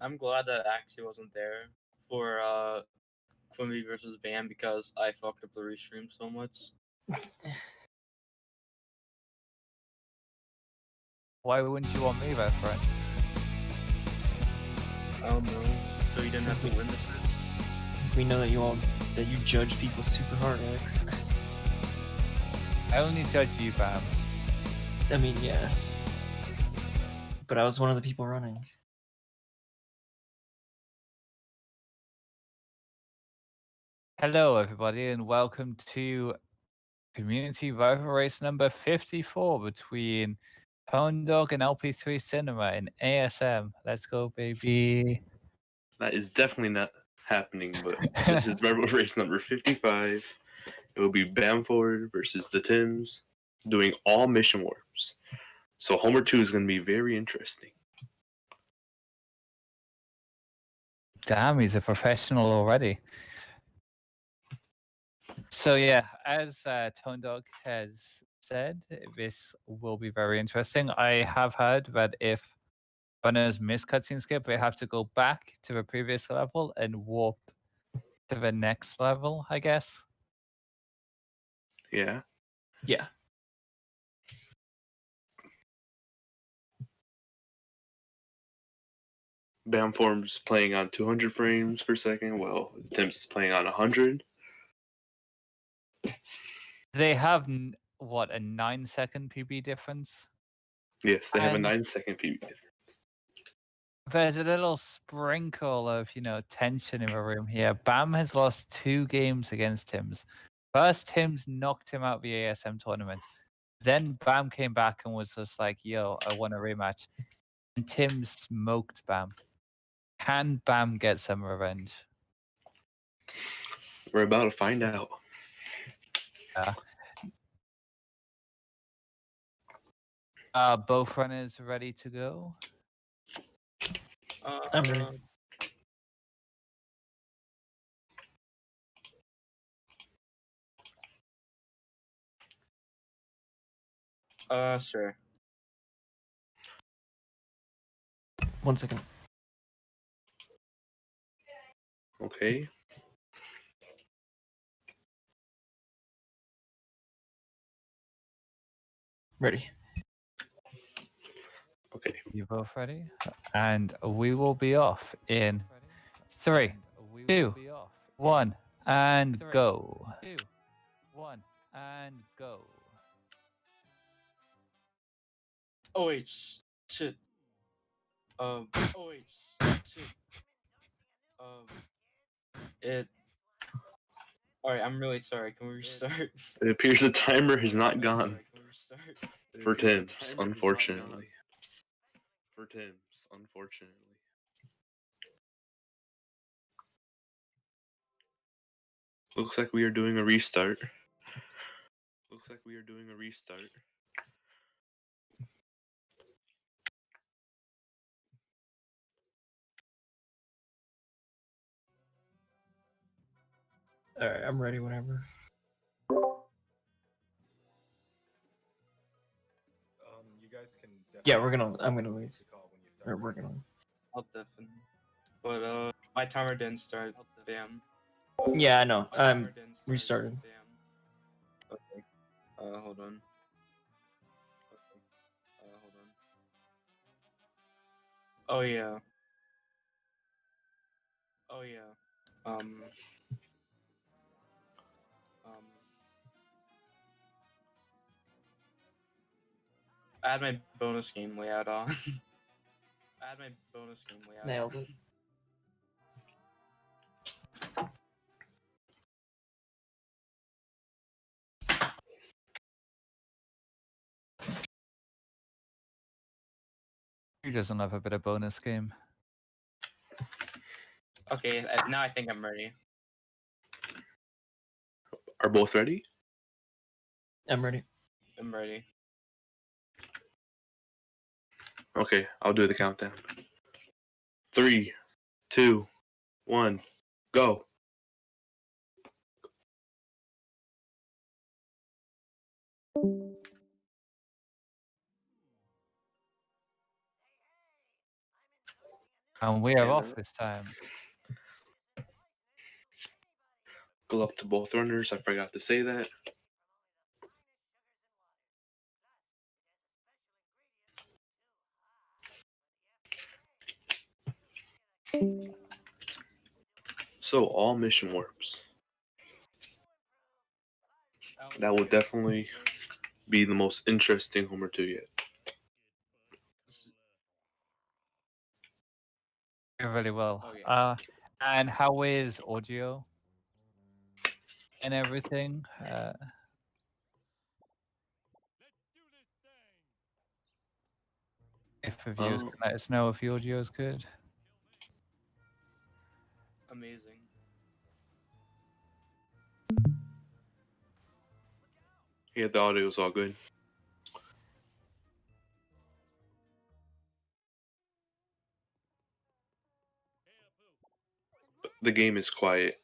I'm glad that Axie wasn't there for Quimby versus Bam because I fucked up the restream so much. Why wouldn't you want me, my friend? I don't know. So you didn't have to win this. We know that you judge people super hard, X. I only judge you, Bam. I mean, yeah. But I was one of the people running. Hello, everybody, and welcome to Community Rival Race number 54 between Tone Dog and LP3 Cinema in ASM. Let's go, baby. That is definitely not happening, but this is Rival Race number 55. It will be Bamford versus the Tims, doing all mission warps. So Homer 2 is going to be very interesting. Damn, he's a professional already. So yeah, as Tone Dog has said, this will be very interesting. I have heard that if runners miss cutscene skip, they have to go back to the previous level and warp to the next level, I guess. Yeah. Yeah. Bamford's playing on 200 frames per second, while Tims is playing on 100. They have what, a 9-second PB difference? Yes, they have a And 9-second PB. there's a little sprinkle of, tension in the room here. Bam has lost 2 games against Tims. First, Tims knocked him out of the ASM tournament. Then Bam came back and was just like, yo, I want a rematch. And Tims smoked Bam. Can Bam get some revenge? We're about to find out. Both runners ready to go? I'm ready. Sure. 1 second. Okay. Ready. Okay. You both ready? And we will be off in 3, 2, 1, and go. 2, 1, and go. Oh wait, shit. It. Alright, I'm really sorry. Can we restart? It appears the timer has not gone for Tims, unfortunately. Looks like we are doing a restart. Alright, I'm ready whenever. You guys can Yeah, I'm gonna leave. Or we're gonna. I'll definitely. But my timer didn't start. Bam. Yeah, I know. I'm restarted. Okay. Hold on. Oh yeah. I had my bonus game layout on. Nailed it. Who doesn't love a bit of bonus game? Okay, now I think I'm ready. Are both ready? I'm ready. I'm ready. Okay, I'll do the countdown. 3, 2, 1, go. And we are Yeah. off this time. Good luck to both runners. I forgot to say that. So, all mission warps. That will definitely be the most interesting Homer 2 yet. Really well. Oh, yeah. And how is audio and everything? If reviewers can let us know if the audio is good. Amazing. Yeah, the audio is all good. But the game is quiet.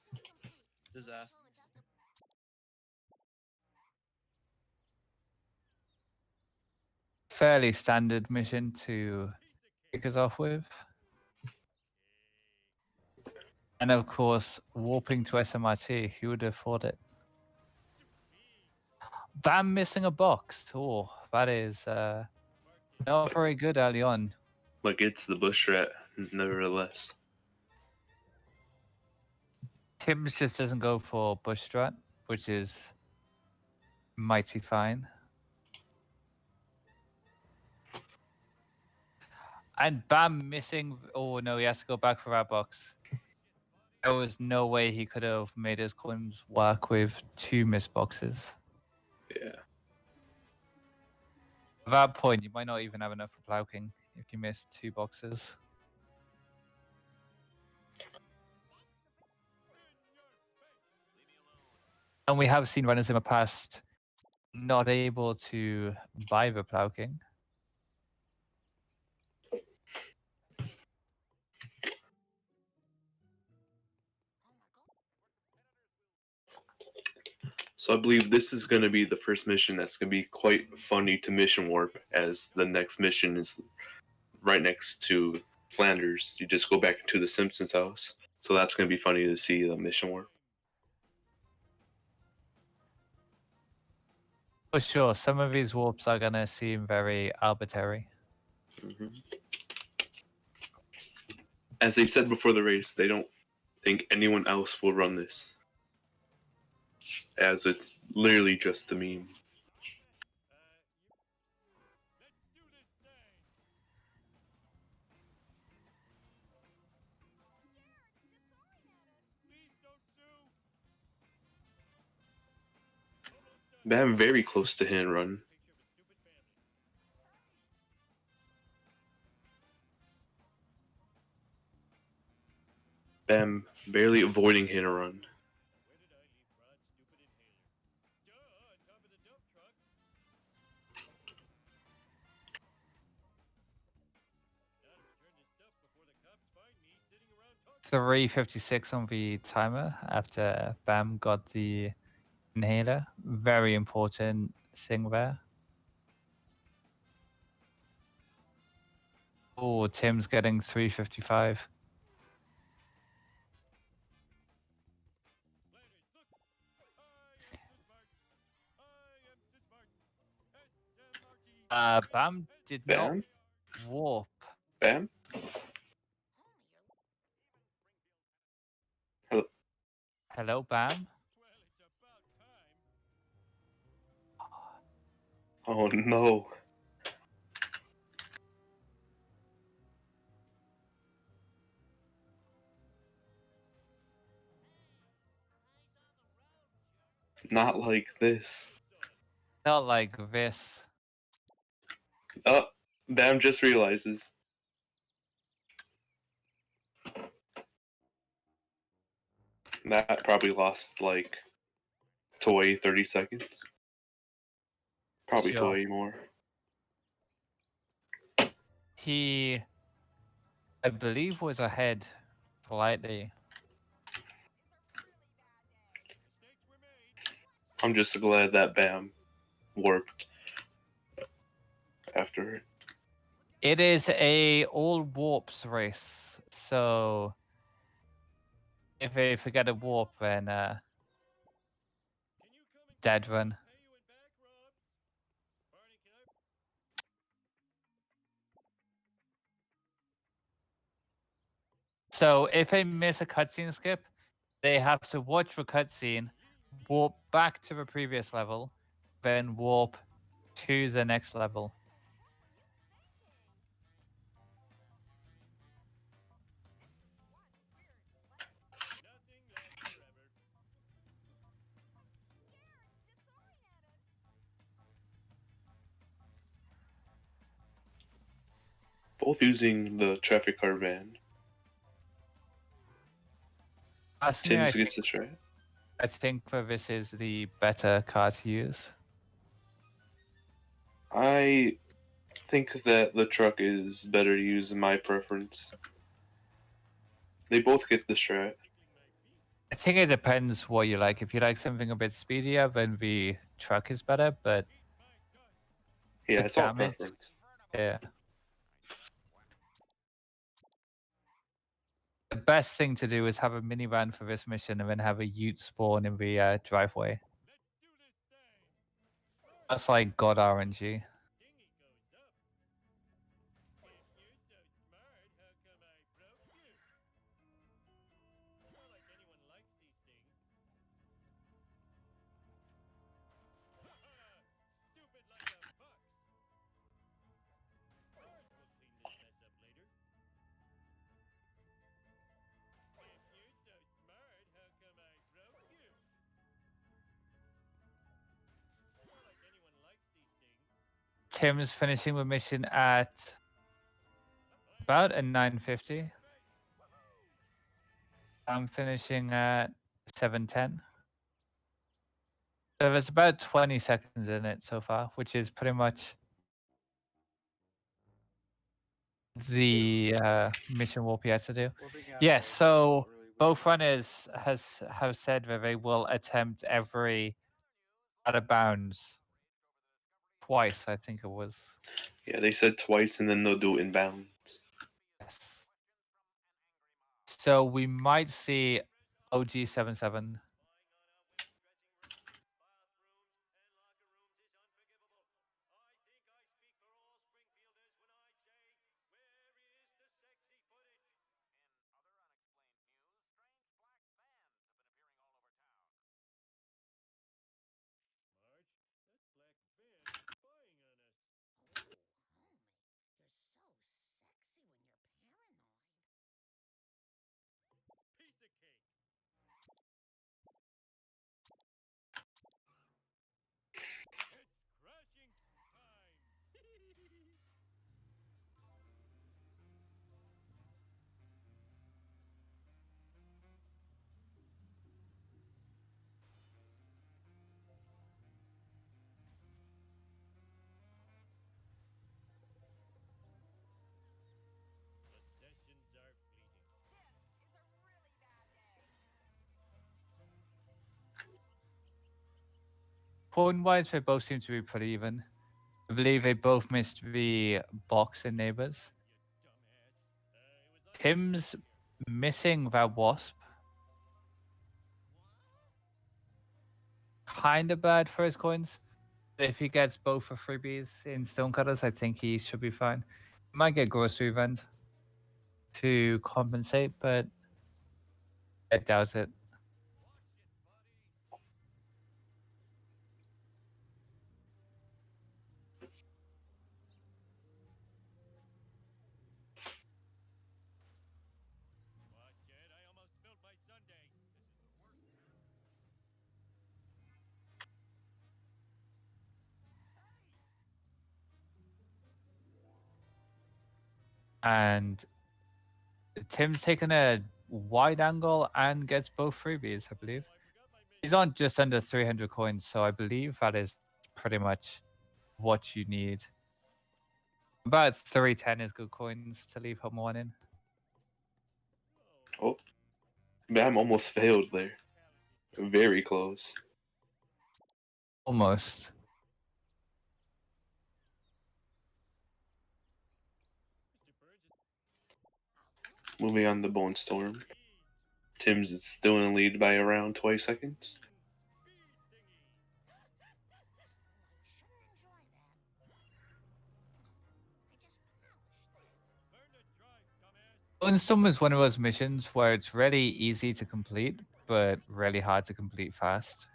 Disaster. Fairly standard mission to kick us off with. And of course, warping to SMRT. Who would have thought it? Bam missing a box. Oh, that is not very good early on. Like, it's the bush rat, nevertheless. Tim's just doesn't go for bush strat, which is mighty fine. And Bam missing. Oh no, he has to go back for that box. There was no way he could have made his coins work with 2 missed boxes. Yeah. At that point, you might not even have enough for Plow King if you miss 2 boxes. And we have seen runners in the past not able to buy the Plow King. So I believe this is going to be the first mission that's going to be quite funny to mission warp, as the next mission is right next to Flanders. You just go back into the Simpsons house. So that's going to be funny to see the mission warp. For sure, some of these warps are going to seem very arbitrary. As they said before the race, they don't think anyone else will run this, as it's literally just a meme. Bam very close to hit and run. Bam barely avoiding hit and run. .356 on the timer after Bam got the inhaler. Very important thing there. Oh, Tim's getting 355. Bam did not Bam? warp. Bam? Hello. Hello, Bam. Oh no. Not like this. Not like this. Oh, Bam just realizes. That probably lost like Toei 30 seconds. Probably Sure. Toei more. He, I believe, was ahead slightly. I'm just glad that Bam warped after it. It is a all warps race. So if they forget a warp, then dead run. So if they miss a cutscene skip, they have to watch the cutscene, warp back to the previous level, then warp to the next level. Both using the traffic car van. Personally, Tim's gets the strat. I think that this is the better car to use. I think that the truck is better to use in my preference. They both get the strat. I think it depends what you like. If you like something a bit speedier, then the truck is better, but Yeah, the it's all damage, preference. yeah. The best thing to do is have a minivan for this mission and then have a ute spawn in the driveway. That's like God RNG. Tim's finishing the mission at about a 950. I'm finishing at 710. So there's about 20 seconds in it so far, which is pretty much the mission warp you had to do. Yes, so both runners have said that they will attempt every out of bounds twice, I think it was. Yeah, they said twice and then they'll do it in bounds. Yes. So we might see OG77. Point-wise, they both seem to be pretty even. I believe they both missed the box in neighbors. Tim's missing that wasp. Kind of bad for his coins. But if he gets both for freebies in Stonecutters, I think he should be fine. He might get grocery event to compensate, but I doubt it. And Tim's taking a wide angle and gets both freebies, I believe. He's on just under 300 coins, so I believe that is pretty much what you need. About 310 is good coins to leave home one in. Oh, Bam almost failed there. Very close. Almost. Moving on to Bone Storm. Tim's is still in the lead by around 20 seconds. Storm is one of those missions where it's really easy to complete, but really hard to complete fast.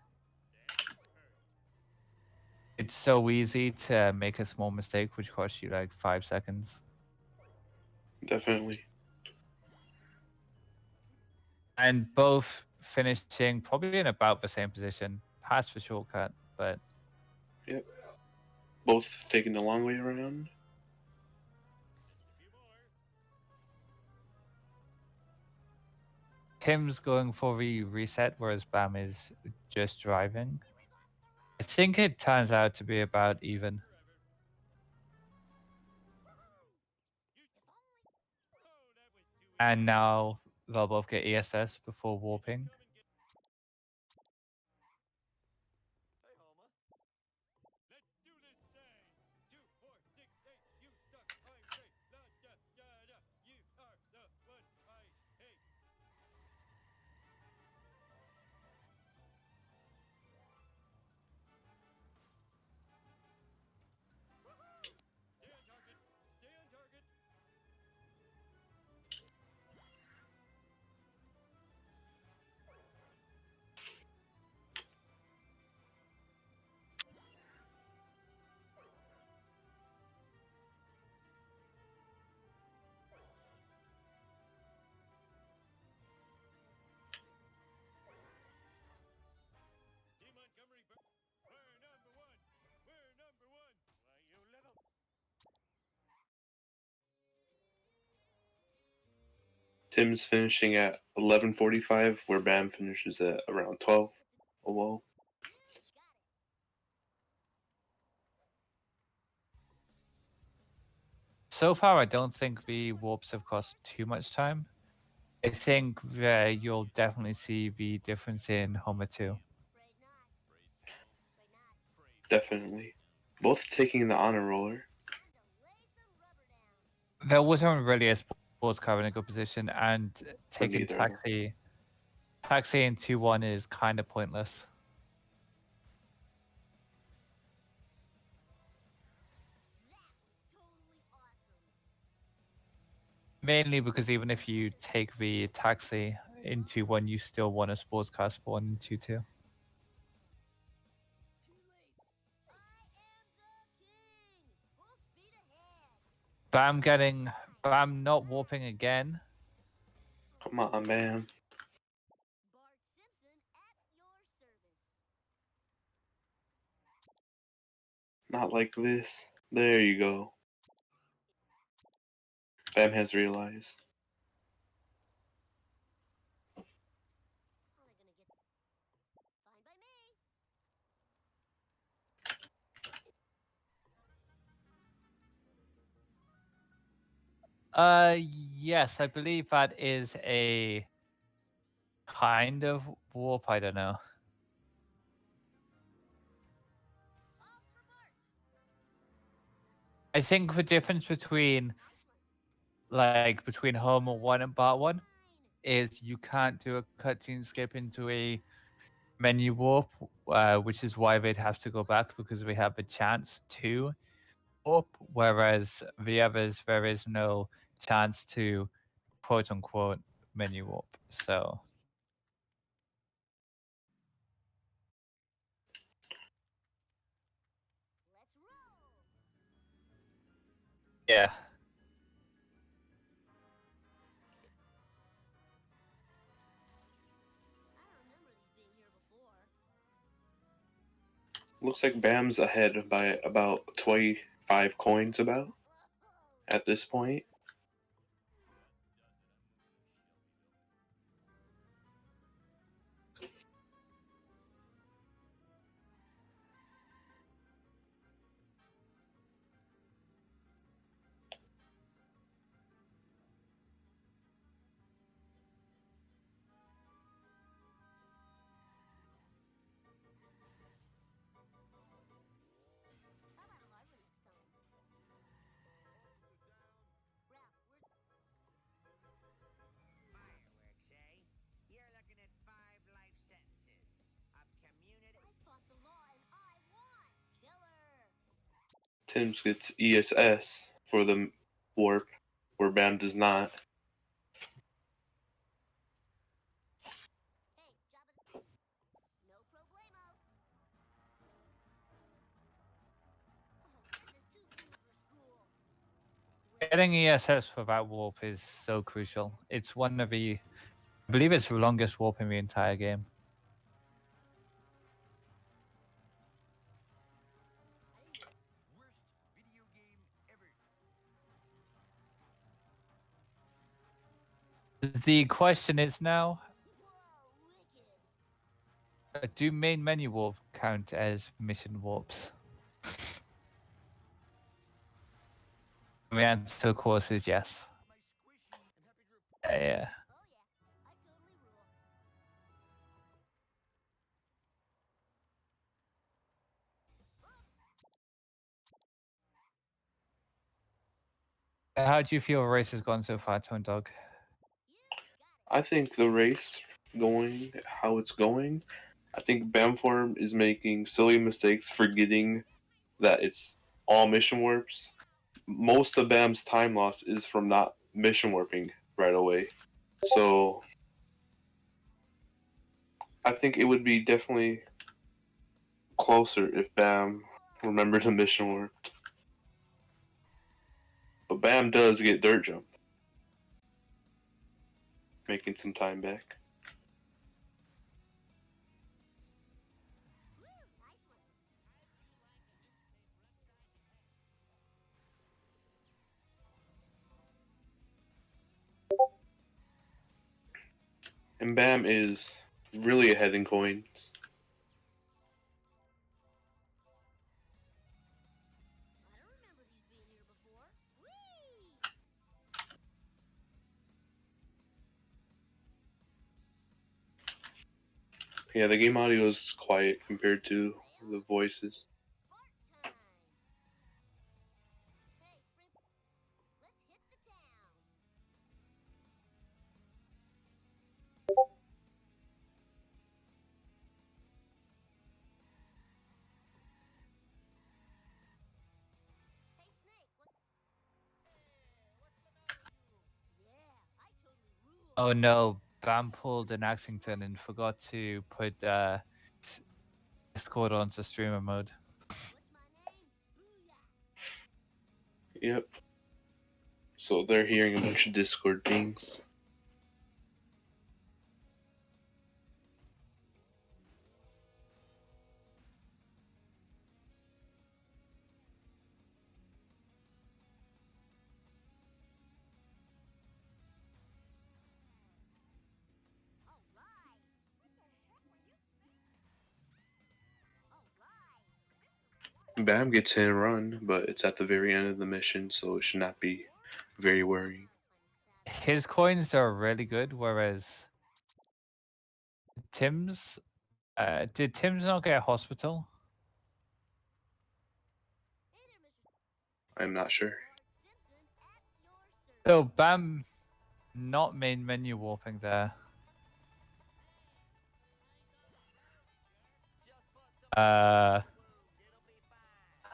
It's so easy to make a small mistake, which costs you like 5 seconds. Definitely. And both finishing probably in about the same position. Pass for shortcut, but Yep. Both taking the long way around. Tim's going for the reset, whereas Bam is just driving. I think it turns out to be about even. And now they'll both get ESS before warping. Tim's finishing at 11:45, where Bam finishes at around 12. Oh well. So far, I don't think the warps have cost too much time. I think that you'll definitely see the difference in Homer 2. Definitely. Both taking the honor roller. There wasn't really a sports car in a good position, and taking neither. taxi in 2-1 is kind of pointless. Mainly because even if you take the taxi into 1, you still want a sports car spawn into 2. Bam not warping again. Come on, man. Not like this. There you go. Bam has realized. Yes, I believe that is a kind of warp. I don't know. I think the difference between between Homer 1 and Bart 1 is you can't do a cutscene skip into a menu warp, which is why they'd have to go back because we have a chance to warp, whereas the others there is no chance to quote unquote menu warp. So yeah. Looks like Bam's ahead by about 25 coins about at this point. Tim's gets ESS for the warp, where Bam does not. Getting ESS for that warp is so crucial. It's one of the, I believe it's the longest warp in the entire game. The question is now, do main menu warp count as mission warps? The answer, of course, is yes. Yeah. How do you feel the race has gone so far, Tone Dog? I think the race going how it's going, I think Bamform is making silly mistakes, forgetting that it's all mission warps. Most of Bam's time loss is from not mission warping right away. So I think it would be definitely closer if Bam remembered to mission warp. But Bam does get dirt jump, making some time back. And Bam is really ahead in coins. Yeah, the game audio is quiet compared to the voices. Oh no, Bam pulled an Axington and forgot to put Discord onto streamer mode. Yep. So they're hearing a bunch of Discord pings. Bam gets hit and run, but it's at the very end of the mission, so it should not be very worrying. His coins are really good, whereas Tim's, did Tim's not get a hospital? I'm not sure. So Bam, not main menu warping there.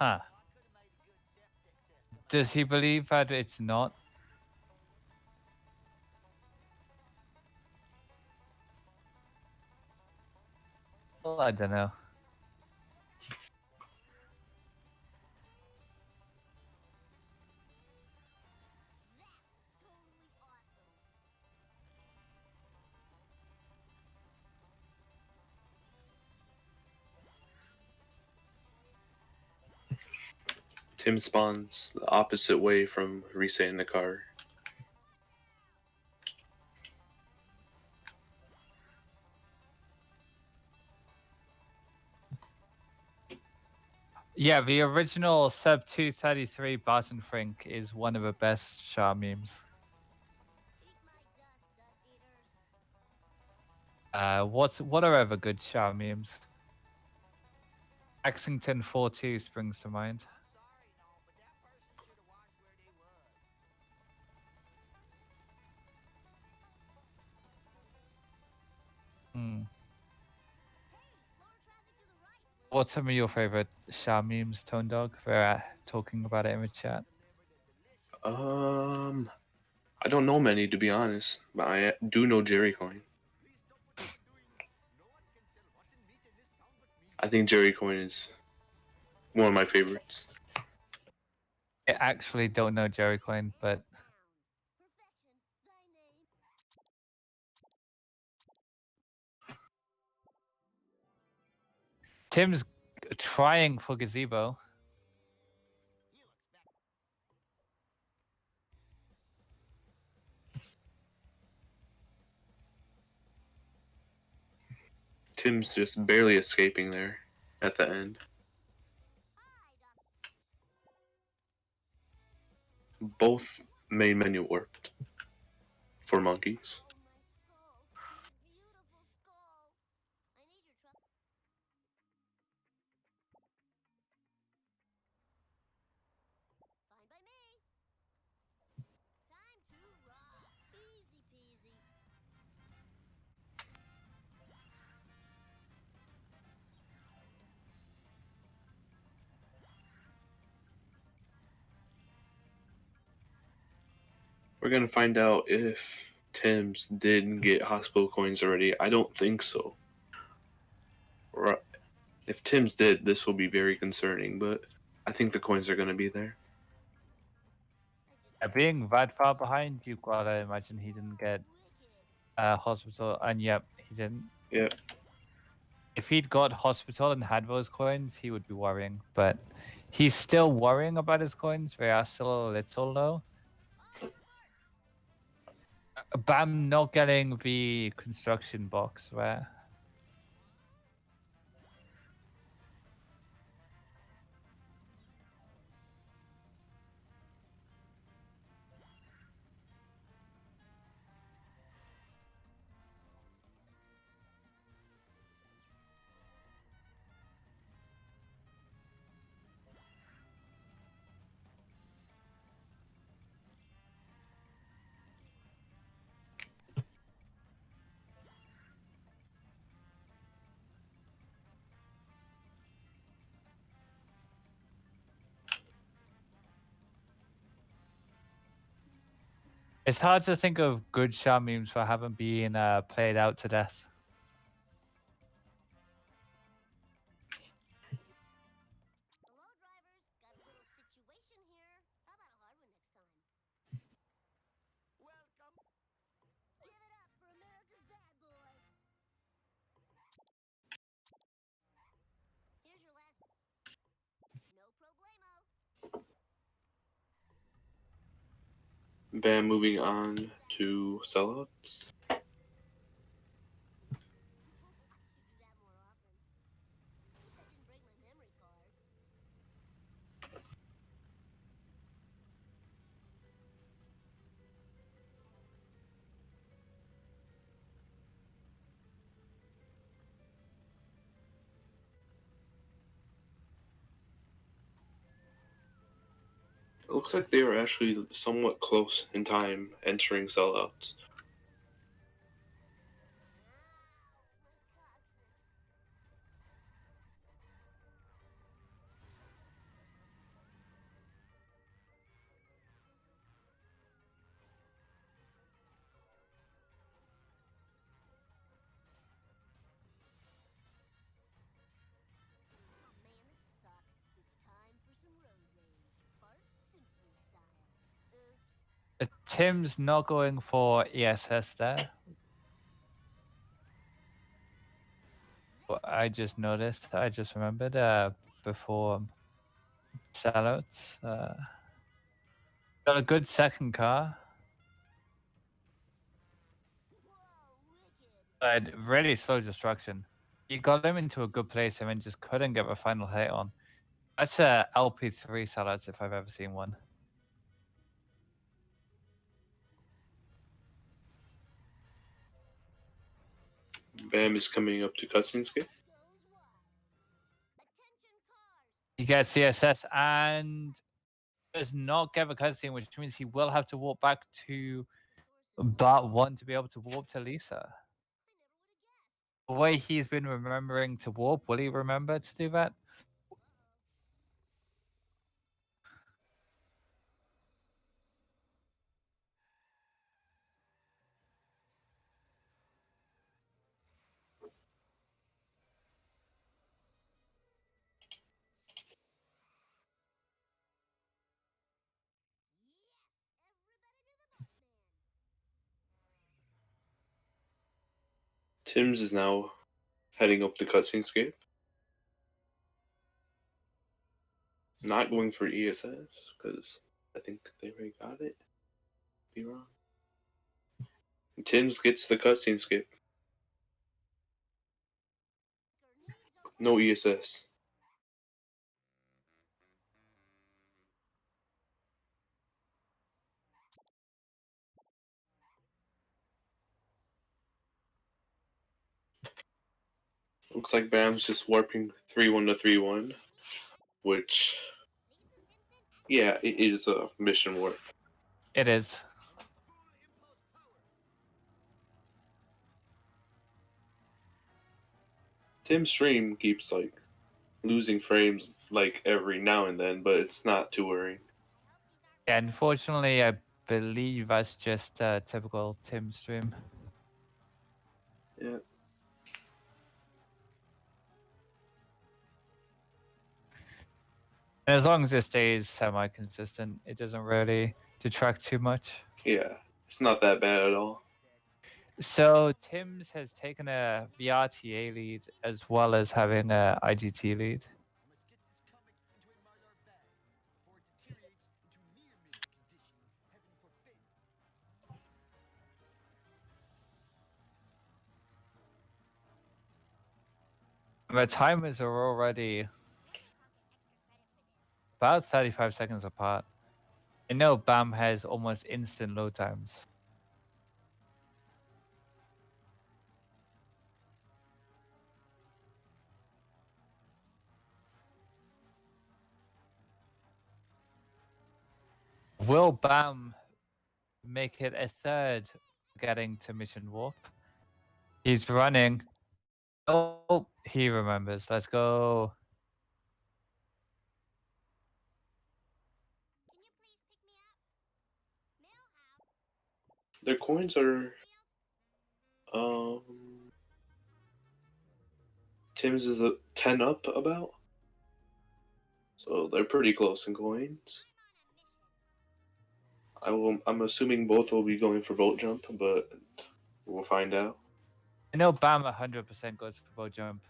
Huh. Does he believe that it's not? Well, I don't know. Tim spawns the opposite way from resetting the car. Yeah, the original Sub 233 Barton Frink is one of the best Char memes. What are other good Char memes? Lexington 42 springs to mind. Hmm. What's some of your favorite Sha memes, Tone Dog? We're talking about it in the chat. I don't know many to be honest, but I do know Jerry Coin. I think Jerry Coin is one of my favorites. I actually don't know Jerry Coin, but Tim's trying for gazebo. Tim's just barely escaping there at the end. Both main menu warped for monkeys. We're gonna find out if Tim's did get hospital coins already. I don't think so. If Tim's did, this will be very concerning, but I think the coins are gonna be there. Being that far behind, you gotta imagine he didn't get hospital, and yep, he didn't. Yeah. If he'd got hospital and had those coins, he would be worrying. But he's still worrying about his coins. They are still a little low. Bam not getting the construction box there. It's hard to think of good Sha memes that haven't been played out to death. Bam moving on to sellouts. It looks like they are actually somewhat close in time entering sellouts. Tim's not going for ESS there. I just noticed. I just remembered before sellouts. Got a good second car. But really slow destruction. You got him into a good place and then just couldn't get the final hit on. That's a LP3 sellouts if I've ever seen one. Bam is coming up to cutscene skip. He gets CSS and does not get the cutscene, which means he will have to walk back to Bart 1 to be able to warp to Lisa. The way he's been remembering to warp, will he remember to do that? Tim's is now heading up the cutscene scape. Not going for ESS because I think they already got it. Be wrong. And Tim's gets the cutscene scape. No ESS. Looks like Bam's just warping 3-1 to 3-1, which, yeah, it is a mission warp. It is. Tim's stream keeps like losing frames like every now and then, but it's not too worrying. Yeah, unfortunately, I believe that's just a typical Tim stream. Yeah. And as long as it stays semi-consistent, it doesn't really detract too much. Yeah, it's not that bad at all. So Tim's has taken a VRTA lead as well as having a IGT lead. The timers are already about 35 seconds apart. I know Bam has almost instant load times. Will Bam make it a third getting to mission warp? He's running. Oh, he remembers. Let's go. Their coins are Tim's is a 10 up about. So they're pretty close in coins. I'm assuming both will be going for boat jump, but we'll find out. I know Bam 100% goes for boat jump.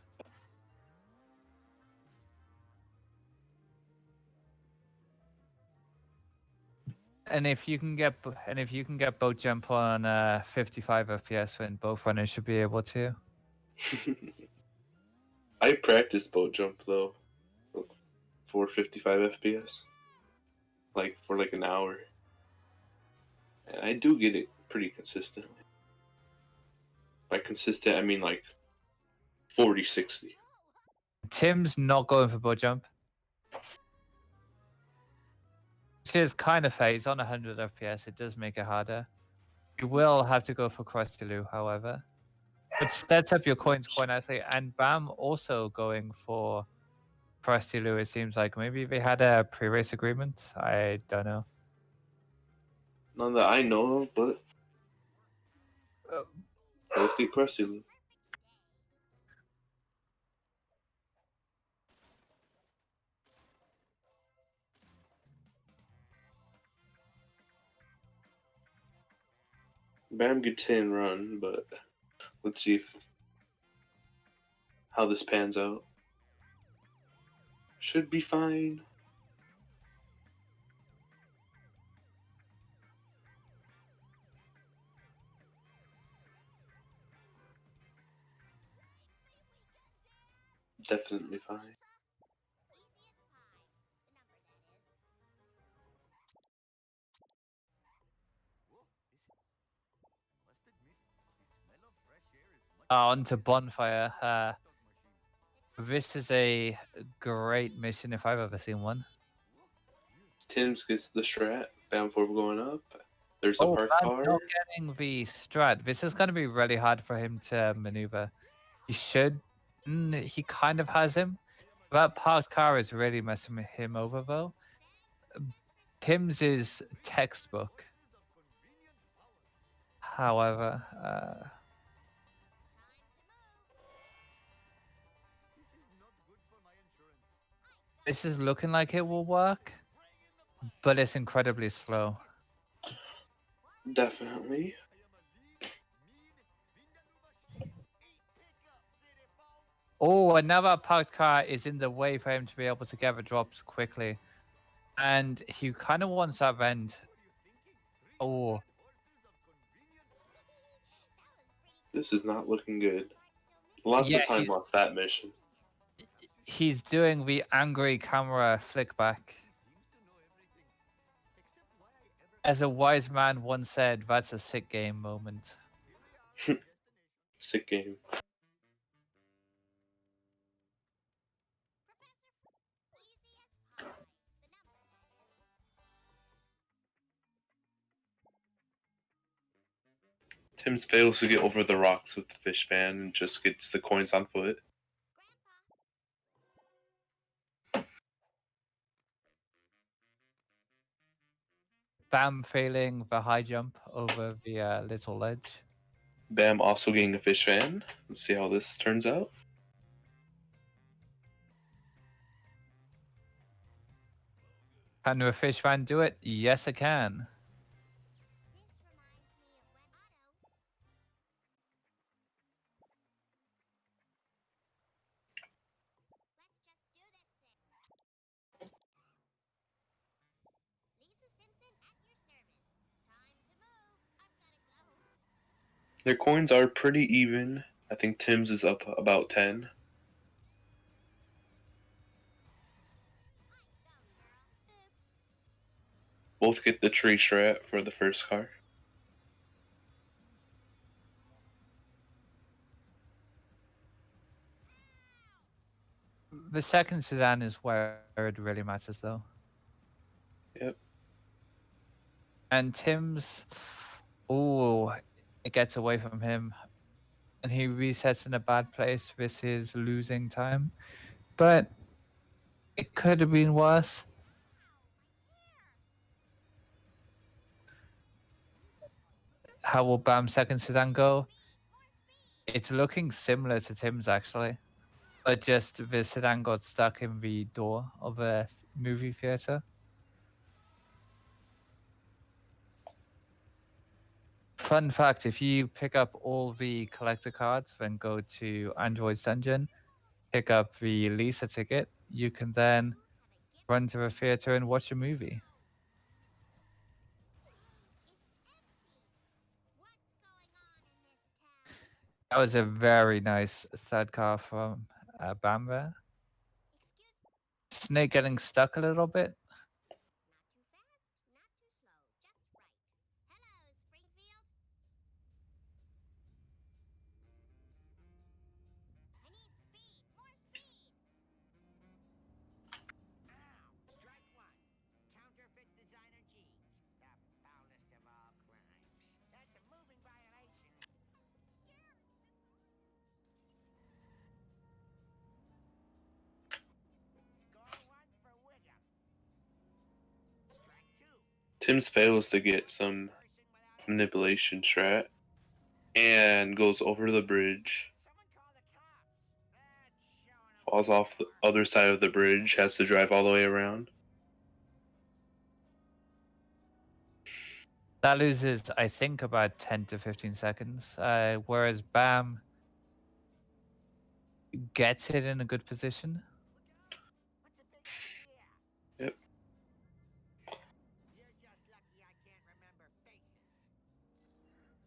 And if you can get boat jump on 55 FPS, then both runners should be able to. I practiced boat jump though for 55 FPS, like for like an hour, and I do get it pretty consistently. By consistent, I mean like 40-60. Tim's not going for boat jump. Which is kind of fair. He's on 100 FPS. It does make it harder. You will have to go for Krusty Lou, however. Which sets up your coins quite nicely. And Bam also going for Krusty Lou, it seems like. Maybe they had a pre-race agreement. I don't know. None that I know of, but both get Krusty Lou. Bam get 10 run, but let's see how this pans out. Should be fine. Definitely fine. On to Bonfire. This is a great mission if I've ever seen one. Tim's gets the strat. Bamford going up. There's a Oh, parked Bam's car. not getting the strat. This is going to be really hard for him to maneuver. He should. He kind of has him. That parked car is really messing him over, though. Tim's is textbook. However, this is looking like it will work, but it's incredibly slow. Definitely. Oh, another parked car is in the way for him to be able to get the drops quickly. And he kind of wants that vent. Oh, This is not looking good. Lots Yeah, of time he's- lost that mission. he's doing the angry camera flick back. As a wise man once said, that's a sick game moment. Sick game. Tim's fails to get over the rocks with the fish fan and just gets the coins on foot. Bam failing the high jump over the little ledge. Bam also getting a fish fan. Let's see how this turns out. Can the fish fan do it? Yes, it can. Their coins are pretty even. I think Tim's is up about 10. Both get the tree strat for the first car. The second sedan is where it really matters, though. Yep. And Tim's, oh, it gets away from him, and he resets in a bad place. This is losing time, but it could have been worse. How will Bam's second sedan go? It's looking similar to Tim's, actually, but just the sedan got stuck in the door of a movie theater. Fun fact, if you pick up all the collector cards, then go to Android's Dungeon, pick up the Lisa ticket, you can then run to the theater and watch a movie. That was a very nice third car from Bam there. Snake getting stuck a little bit. Tim's fails to get some manipulation strat and goes over the bridge. Falls off the other side of the bridge, has to drive all the way around. That loses, I think, about 10 to 15 seconds. Whereas Bam gets it in a good position. Yep.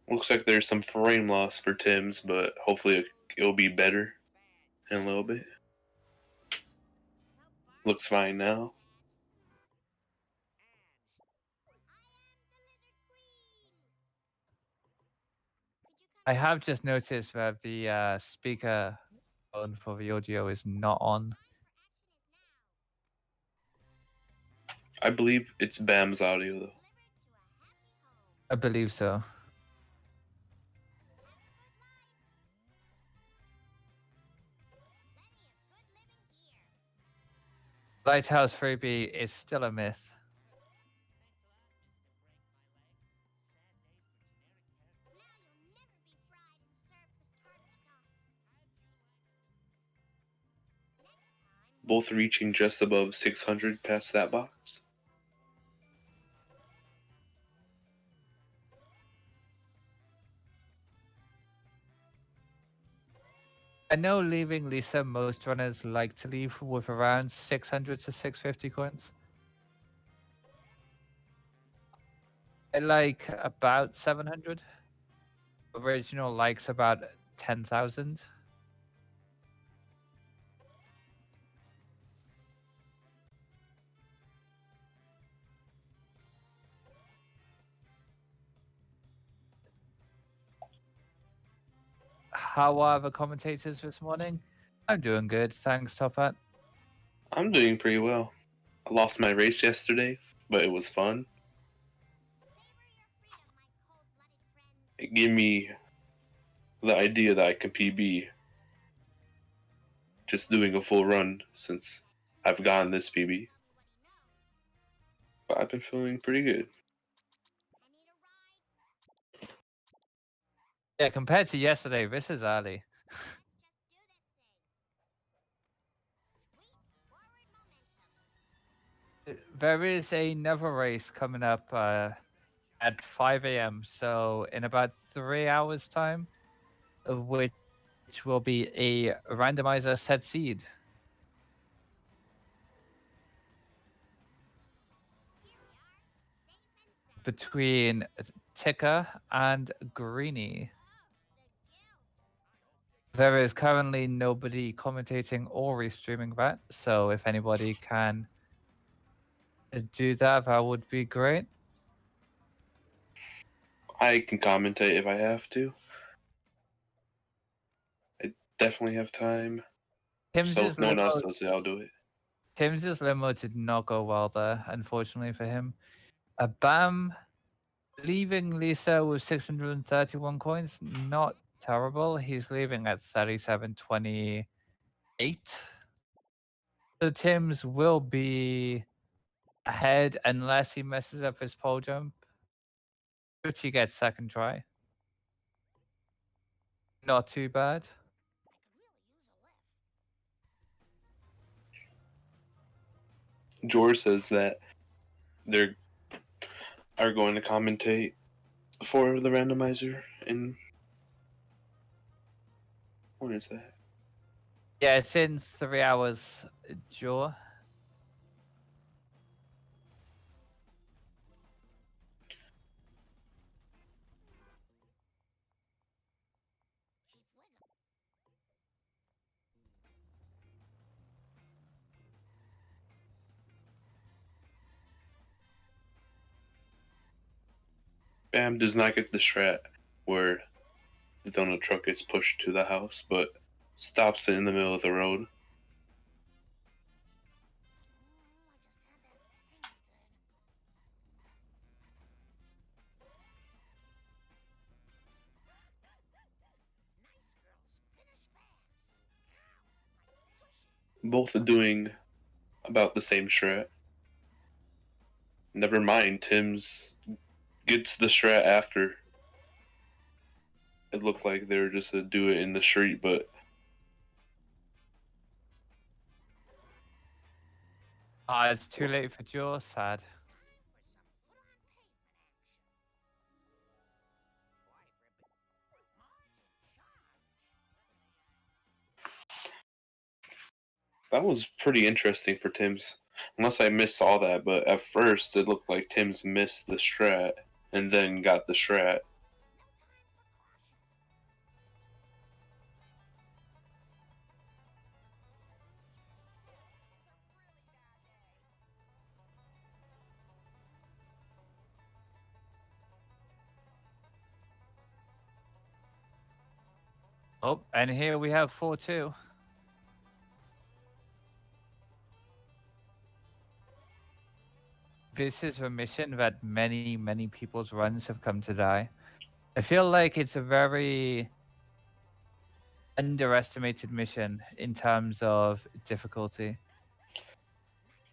Looks like there's some frame loss for Tim's, but hopefully it'll be better in a little bit. Looks fine now. I have just noticed that the speaker phone for the audio is not on. I believe it's Bam's audio though. I believe so. Lighthouse Freebie is still a myth. Both reaching just above 600 past that box. I know leaving Lisa, most runners like to leave with around 600 to 650 coins. I like about 700. Original likes about 10,000. How are the commentators this morning? I'm doing good, thanks, Top Hat. I'm doing pretty well. I lost my race yesterday, but it was fun. It gave me the idea that I can PB just doing a full run since I've gotten this PB. But I've been feeling pretty good. Yeah, compared to yesterday, this is early. There is another race coming up at 5 a.m. So in about 3 hours' time, which will be a randomizer set seed. Between Ticker and Greenie. There is currently nobody commentating or restreaming that, so if anybody can do that, that would be great. I can commentate if I have to. I definitely have time. So if no one else does it, I'll do it. Tim's limo did not go well there, unfortunately for him. Bam leaving Lisa with 631 coins, not terrible. He's leaving at 37.28. So Tim's will be ahead unless he messes up his pole jump, which he gets second try. Not too bad. George says that they are going to commentate for the randomizer in. When is that? Yeah, it's in 3 hours, Joe. Bam does not get the strat where the donut truck is pushed to the house, but stops it in the middle of the road. Both are doing about the same strat. Never mind, Tim's gets the strat after. It looked like they were just to do it in the street, but It's too late for Joe, sad. that was pretty interesting for Tim's. Unless I missed all that, but at first it looked like Tim's missed the strat and then got the strat. Oh, and here we have 4-2. This is a mission that many, many people's runs have come to die. I feel like it's a very underestimated mission in terms of difficulty.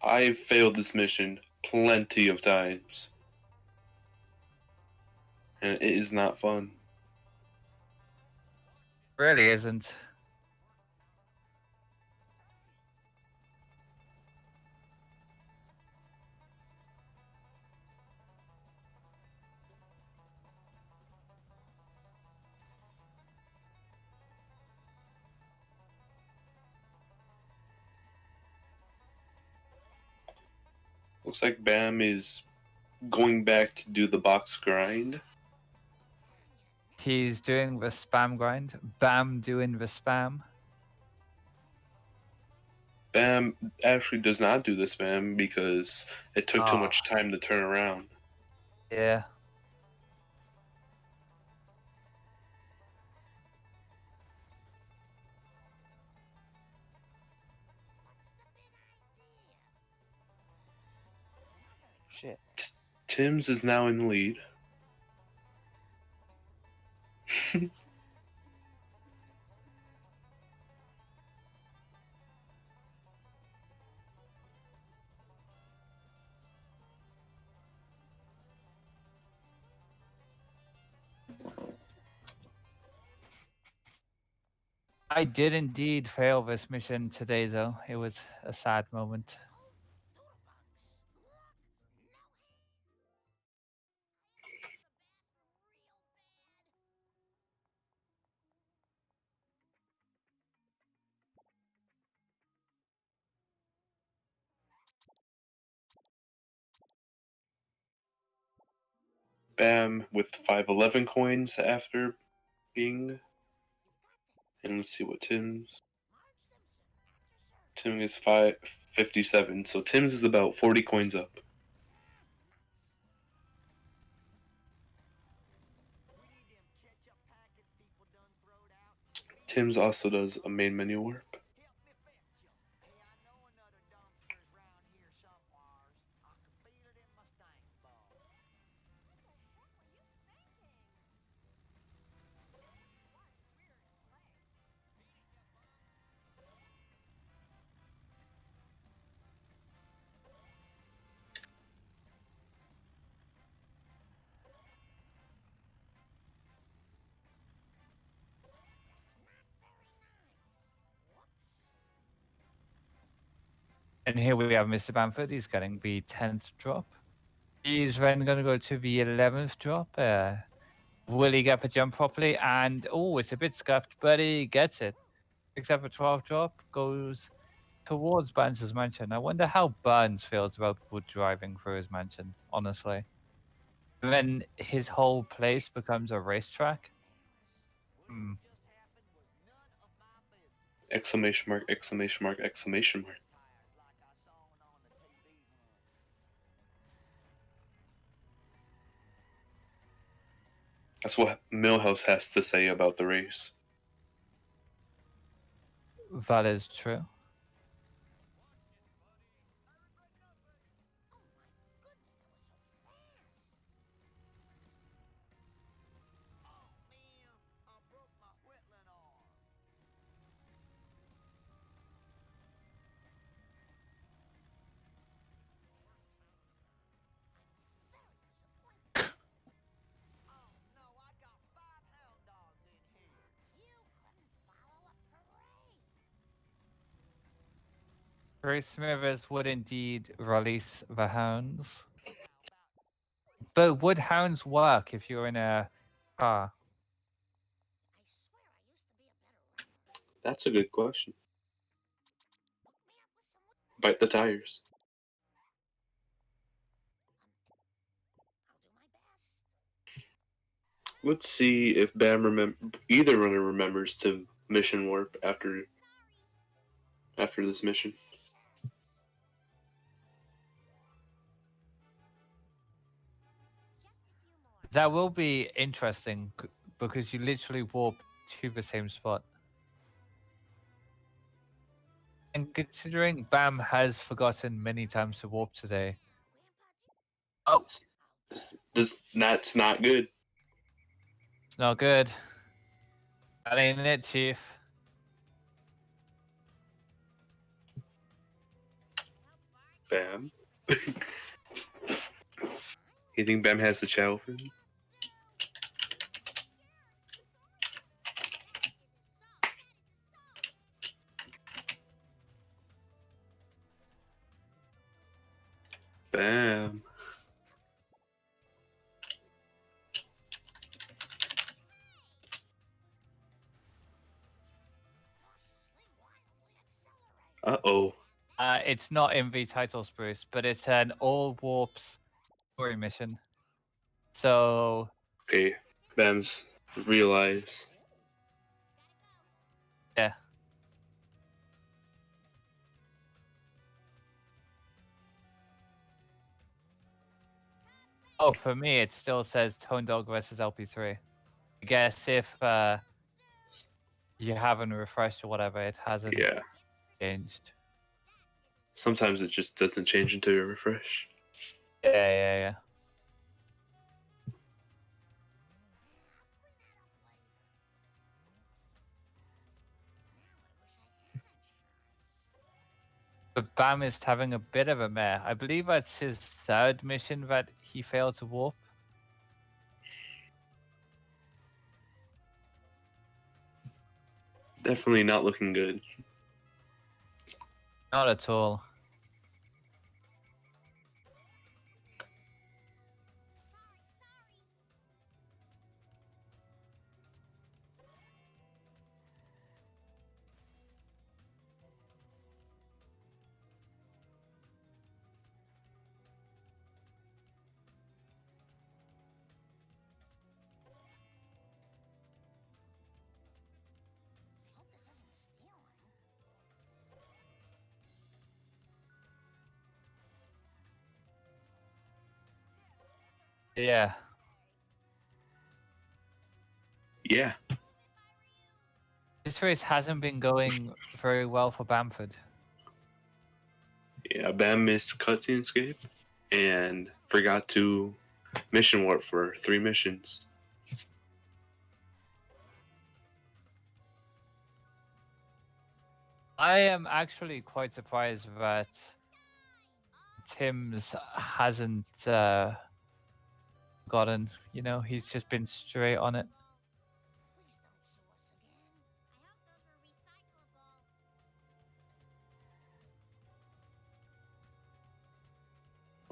I've failed this mission plenty of times. And it is not fun. Really isn't. Looks like Bam is going back to do the box grind. He's doing the spam grind. Bam doing the spam. Bam actually does not do the spam because it took too much time to turn around. Yeah. Shit. Tim's is now in the lead. I did indeed fail this mission today, though. It was a sad moment. Bam with 511 coins after being. And let's see what Tim's. Tim is 557, so Tim's is about 40 coins up. Tim's also does a main menu warp. And here we have Mr. Bamford. He's getting the 10th drop. He's then going to go to the 11th drop. Will he get the jump properly? And, oh, it's a bit scuffed, but he gets it. Except for 12th drop, goes towards Burns' mansion. I wonder how Burns feels about people driving through his mansion, honestly. And then his whole place becomes a racetrack. Hmm. Exclamation mark, exclamation mark, exclamation mark. That's what Millhouse has to say about the race. That is true. Grace Smithers would indeed release the hounds. But would hounds work if you're in a car? That's a good question. Bite the tires. Let's see if either runner remembers to mission warp after this mission. That will be interesting because you literally warp to the same spot. And considering Bam has forgotten many times to warp today. Oh, That's not good. it's not good. That ain't it, Chief. Bam. You think Bam has the channel for him? Bam. Uh-oh. It's not MV title spruce, but it's an all warps story mission. So Okay. Bam's realize. yeah. Oh, for me, it still says Tone Dog versus LP3. I guess if you haven't refreshed or whatever, it hasn't Yeah. changed. Sometimes it just doesn't change until you refresh. Yeah. But Bam is having a bit of a mare. I believe that's his third mission that he failed to warp. Definitely not looking good. Not at all. Yeah. Yeah. This race hasn't been going very well for Bamford. Yeah, Bam missed cutscene escape and forgot to mission warp for 3 missions. I am actually quite surprised that Tim's hasn't gotten, he's just been straight on it.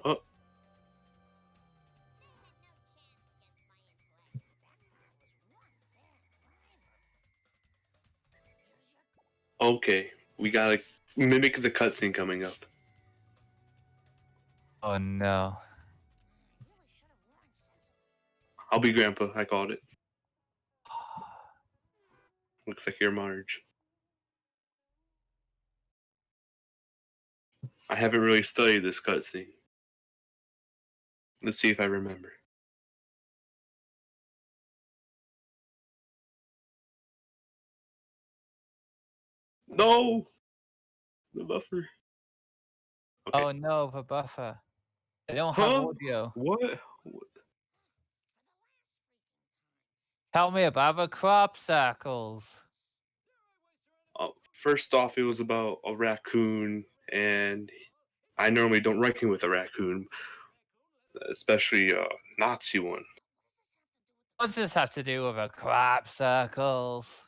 Oh, okay. We gotta mimic the cutscene coming up. Oh no. I'll be Grandpa. I called it. Looks like you're Marge. I haven't really studied this cutscene. Let's see if I remember. No! The buffer. Okay. Oh no, the buffer. I don't have Huh? audio. What? Tell me about the crop circles. First off, it was about a raccoon, and I normally don't reckon with a raccoon, especially a Nazi one. What does this have to do with the crop circles?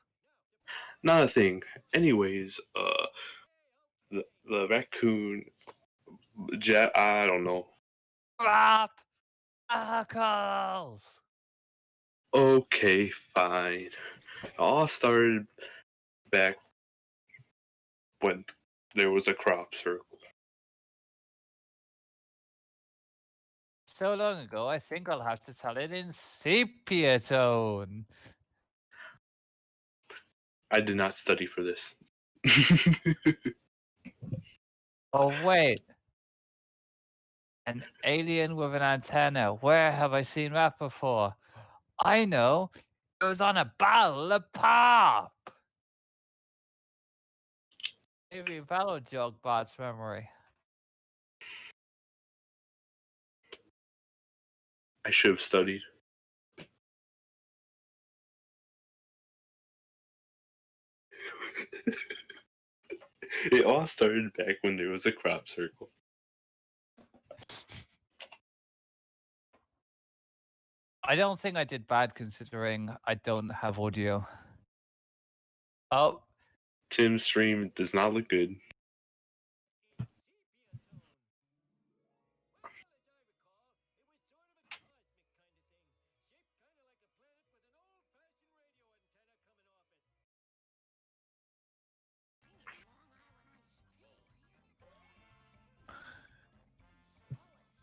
Not a thing. Anyways, the raccoon, I don't know. Crop circles. Okay, fine. It all started back when there was a crop circle. So long ago, I think I'll have to tell it in sepia tone. I did not study for this. Oh wait. An alien with an antenna. Where have I seen that before? I know. It was on a bottle of pop. Maybe that'll jog Bart's memory. I should have studied. It all started back when there was a crop circle. I don't think I did bad considering I don't have audio. Oh, Tim's stream does not look good.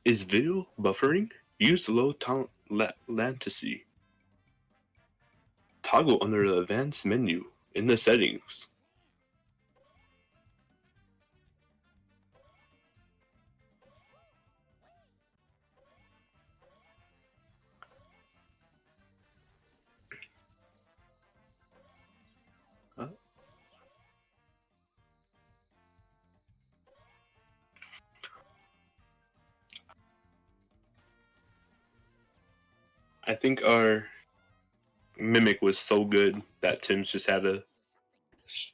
Is video buffering? Use low latency. Toggle under the advanced menu in the settings. I think our mimic was so good that Tim's just had to.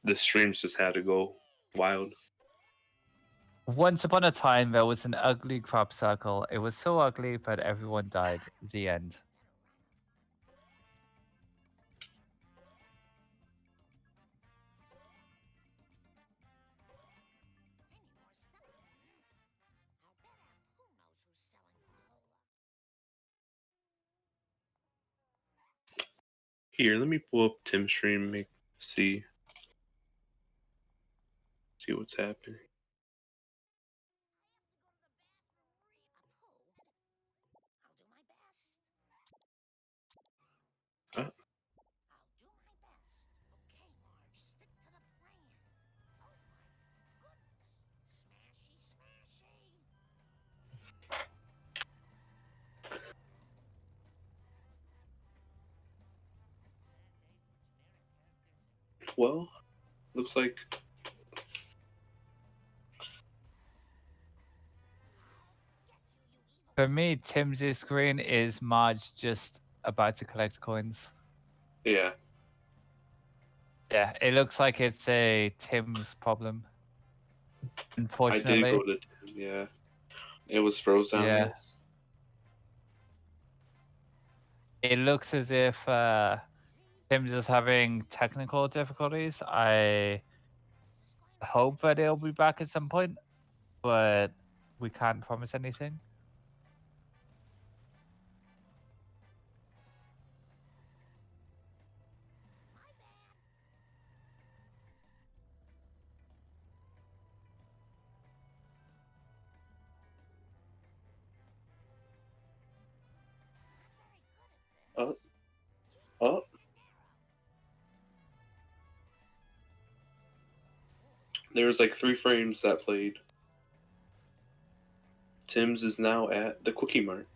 The streams just had to go wild. once upon a time there was an ugly crop circle. It was so ugly, but everyone died. The end. Here, let me pull up Tim's stream, make see what's happening. Uh, well, looks like For me, Tim's screen is Marge just about to collect coins. yeah. Yeah, it looks like it's a Tim's problem. I Unfortunately. did go to Tim, yeah. It was frozen. Yeah. Yes. It looks as if Tim's is having technical difficulties. I hope that it'll be back at some point, but we can't promise anything. Oh, oh. There was like 3 frames that played. Tim's is now at the Quickie Mart.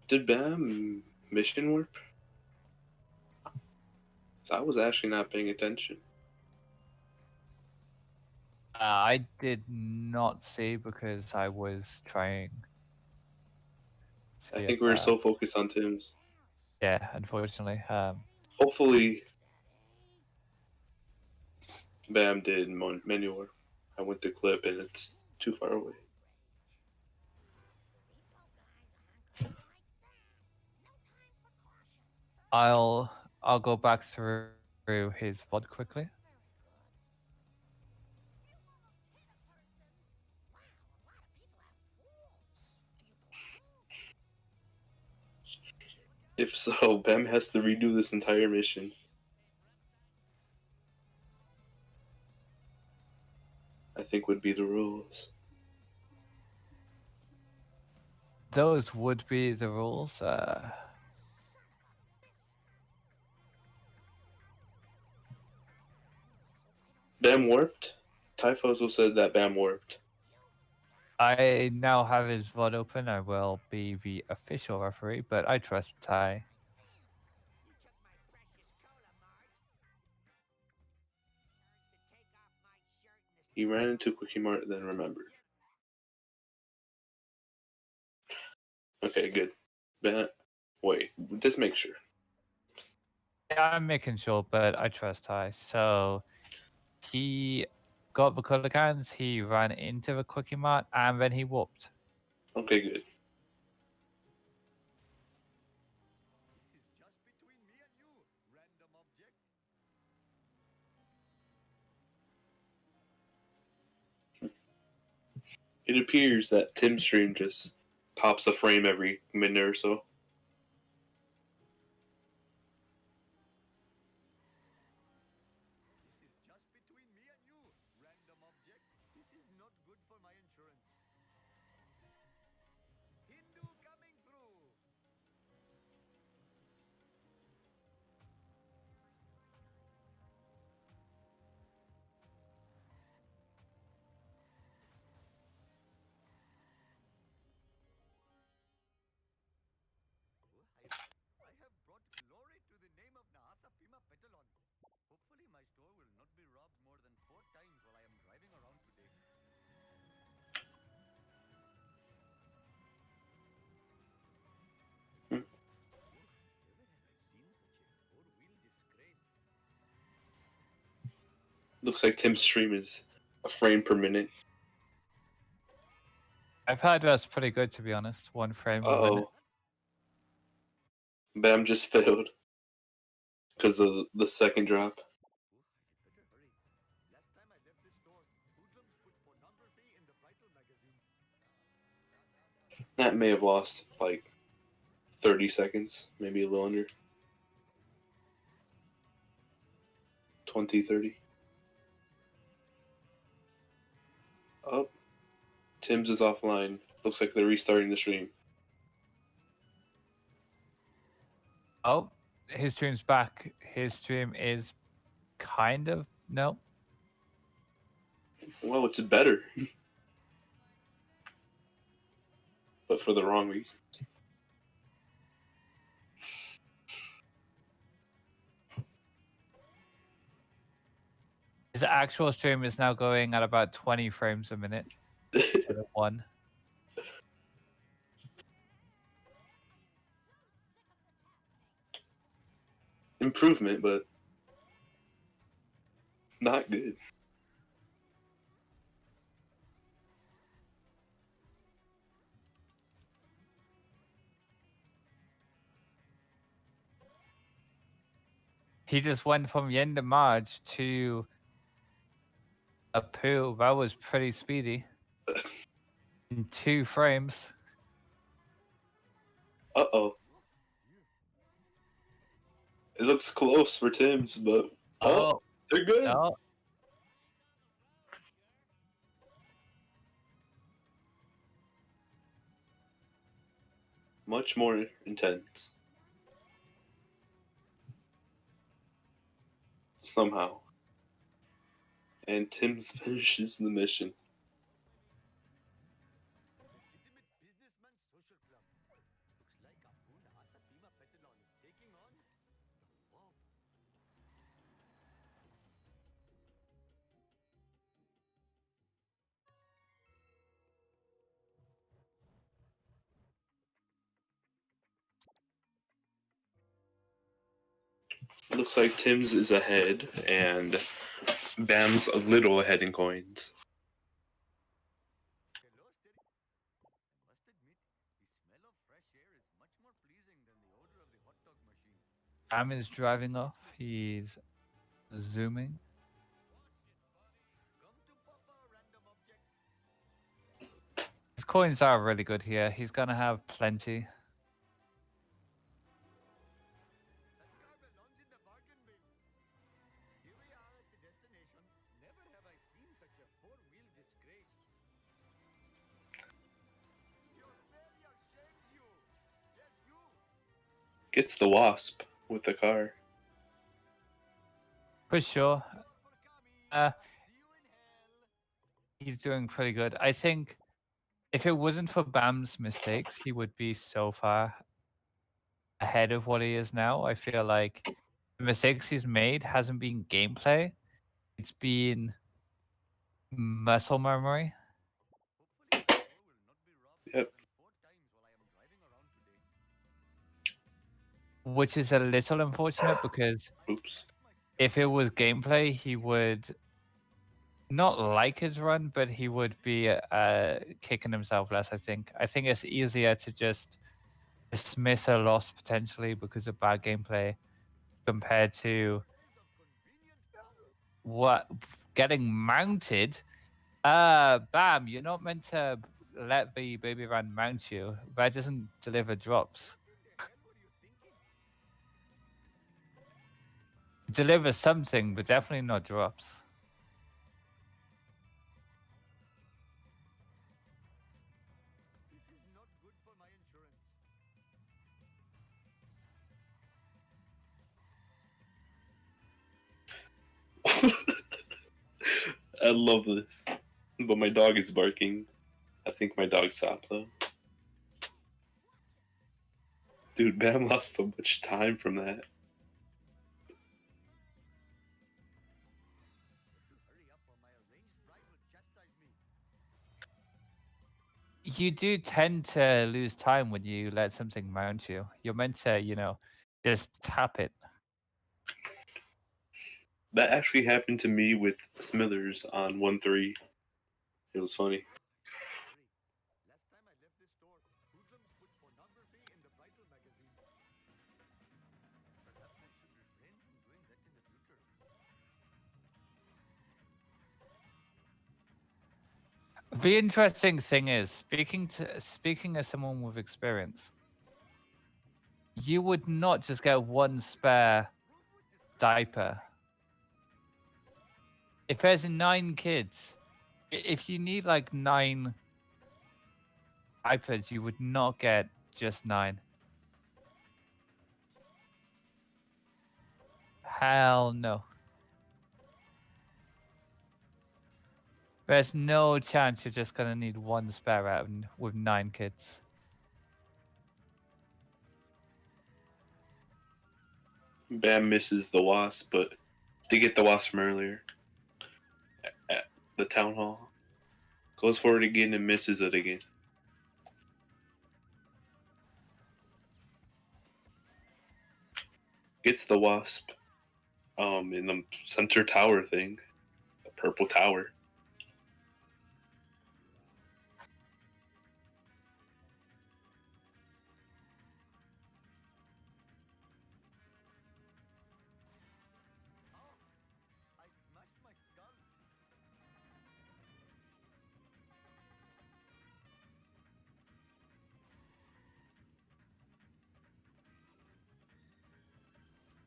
Did Bam mission warp? 'Cause I was actually not paying attention. I did not see because I was trying. I See think if, we were so focused on Tim's. yeah, unfortunately. Hopefully, Bam did menu warp. I went to clip and it's too far away. I'll go back through his VOD quickly. If so, Bam has to redo this entire mission. I think would be the rules. Those would be the rules. Bam warped? Typhozo said that Bam warped. I now have his VOD open. I will be the official referee, but I trust Ty. He ran into Quickie Mart, then remembered. Okay, good. Bam. Wait, just make sure. Yeah, I'm making sure, but I trust Ty. So he got the color cans, he ran into the Quickie Mart, and then he whooped. Okay, good. It appears that Tim's stream just pops a frame every minute or so. Looks like Tim's stream is a frame per minute. I've heard that's pretty good, to be honest. 1 frame a minute. Uh-oh. Bam just failed because of the second drop. That may have lost like 30 seconds, maybe a little under. 20, 30. Oh, Tim's is offline. Looks like they're restarting the stream. Oh, his stream's back. His stream is kind of no. Well, it's better. But for the wrong reason. His actual stream is now going at about 20 frames a minute instead of 1. Improvement, but not good. He just went from the end of March to a pool. That was pretty speedy. In 2 frames. Uh-oh. It looks close for Tim's, but Oh, they're good. no. Much more intense. Somehow. And Tim's finishes the mission. Looks like Tim's is ahead, and Bam's a little ahead in coins. Am is driving off. He's zooming. His coins are really good here. He's gonna have plenty. Gets the wasp with the car. For sure. He's doing pretty good. I think if it wasn't for Bam's mistakes, he would be so far ahead of what he is now. I feel like the mistakes he's made hasn't been gameplay. It's been muscle memory. Yep. Which is a little unfortunate because Oops. if it was gameplay, he would not like his run, but he would be kicking himself less. I think. I think it's easier to just dismiss a loss potentially because of bad gameplay compared to what getting mounted. Bam! You're not meant to let the baby run mount you. That doesn't deliver drops. Deliver something, but definitely not drops. I love this. But my dog is barking. I think my dog stopped though. Dude, Bam lost so much time from that. You do tend to lose time when you let something mount you. You're meant to, just tap it. That actually happened to me with Smithers on 1-3. It was funny. The interesting thing is, speaking as someone with experience, you would not just get one spare diaper. If there's 9 kids, if you need like 9 diapers, you would not get just 9. Hell no. There's no chance you're just gonna need one spare out with 9 kids. Bam misses the wasp, but they get the wasp from earlier at the town hall. Goes forward again and misses it again. Gets the wasp in the center tower thing. The purple tower.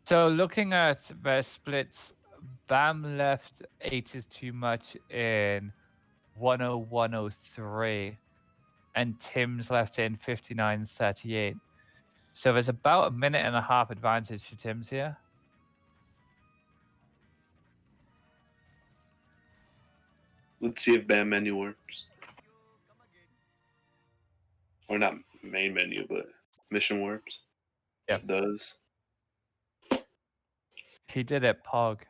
So looking at the splits, Bam left 8 is too much in 10103, and Tim's left in 5938. So there's about a minute and a half advantage to Tim's here. Let's see if Bam menu works. Or not main menu, but mission warps. Yep. It does. He did it, Pog.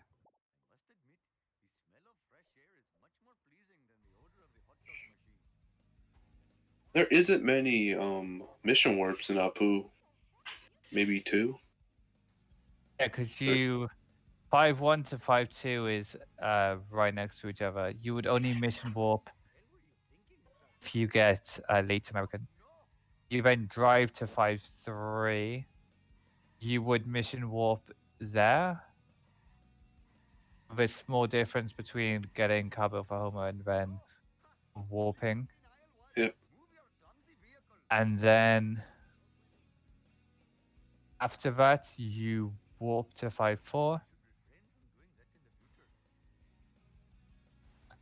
There isn't many mission warps in Apu. Maybe 2. Yeah, because you 5-1 to 5-2 is right next to each other. You would only mission warp if you get late American. You then drive to 5-3. You would mission warp there. With a small difference between getting Cabo for Homer and then warping. Yep. And then after that, you warp to 5-4.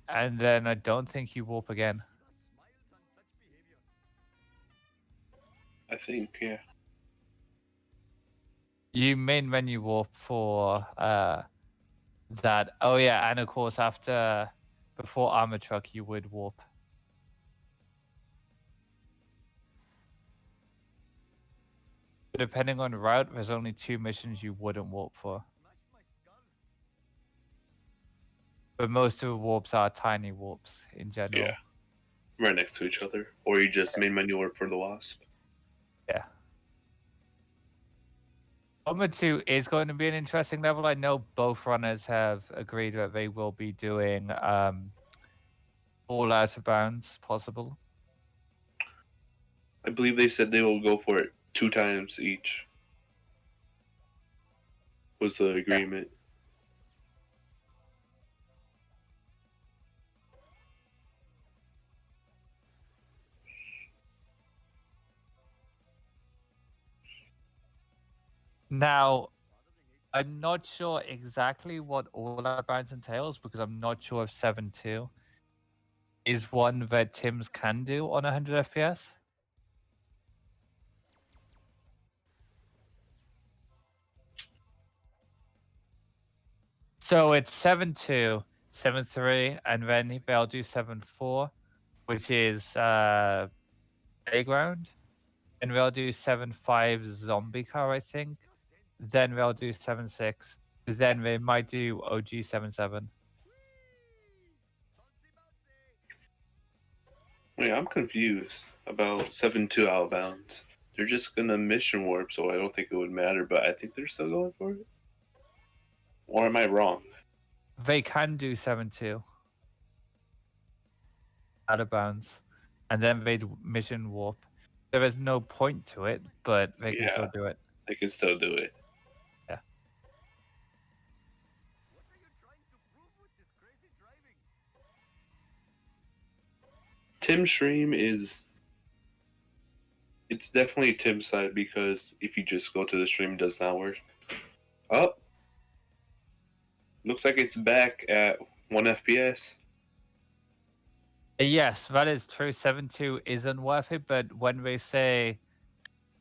And then I don't think you warp again. I think, yeah. You main menu warp for that. Oh yeah, and of course before Armor Truck you would warp. Depending on the route, there's only 2 missions you wouldn't warp for. But most of the warps are tiny warps in general. Yeah. Right next to each other. Or you just main menu warp for the wasp. Yeah. Number 2 is going to be an interesting level. I know both runners have agreed that they will be doing all out of bounds possible. I believe they said they will go for it 2 times each. Was the agreement. Now, I'm not sure exactly what all out of bounds entails because I'm not sure if 7-2 is one that Tim's can do on 100 FPS. So it's 7-2, 7-3, and then they'll do 7-4, which is playground. And they'll do 7-5 zombie car, I think. Then they'll do 7-6. Then they might do OG 7-7. Wait, I'm confused about 7-2 out of bounds. They're just gonna mission warp, so I don't think it would matter, but I think they're still going for it. Or am I wrong? They can do 7-2 out of bounds, and then they'd mission warp. There is no point to it, but they can still Yeah. do it. They can still do it. Yeah. Tim's stream is. It's definitely Tim's side because if you just go to the stream, it does not work. Oh. Looks like it's back at 1 FPS. Yes, that is true. 7-2 isn't worth it, but when they say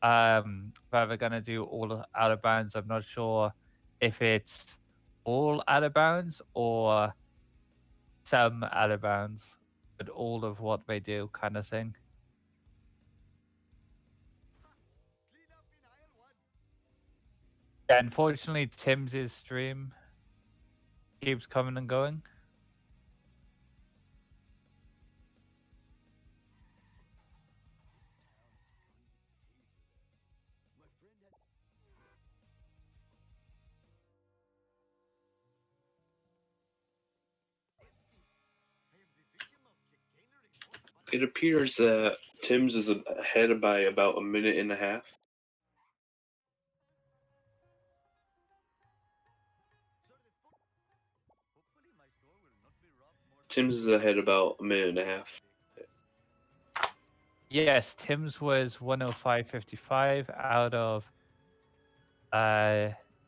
that they're gonna do all out of bounds, I'm not sure if it's all out of bounds or some out of bounds, but all of what they do kind of thing. Yeah, unfortunately, Tim's stream keeps coming and going. It appears that Tim's is ahead by about a minute and a half. Tim's is ahead about a minute and a half. Yes, Tim's was 105.55 out of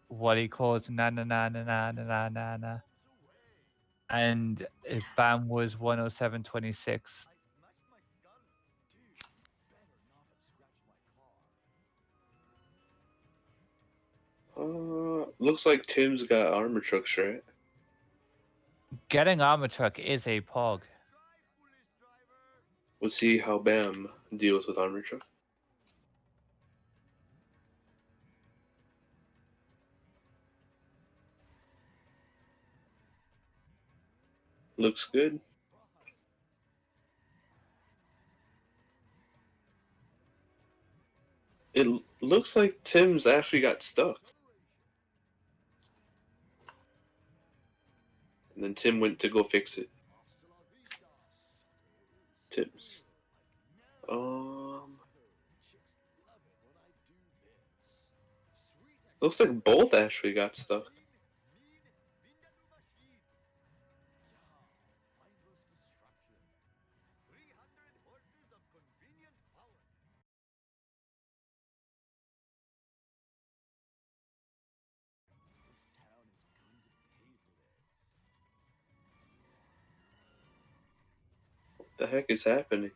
what he calls na na na na na na na na na. And Bam was 107.26. Looks like Tim's got armor truck strat. Getting armor truck is a pog. We'll see how Bam deals with armor truck. Looks good. It looks like Tim's actually got stuck. And then Tim went to go fix it. Tim's. Looks like both actually got stuck. What the heck is happening?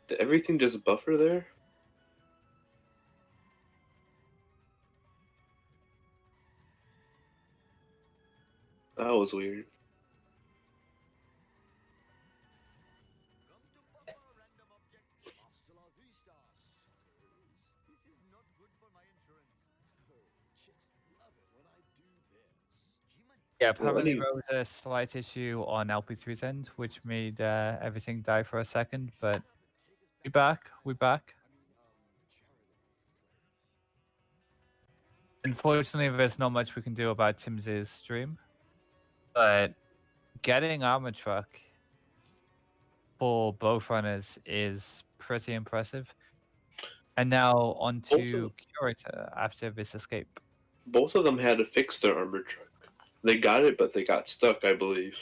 Did everything just buffer there? That was weird. Yeah, Well, apparently there was a slight issue on LP3's end, which made everything die for a second, but we back. Unfortunately, there's not much we can do about Tim's stream, but getting Armor Truck for both runners is pretty impressive. And now on to Curator after this escape. Both of them had to fix their armor truck. They got it, but they got stuck, I believe.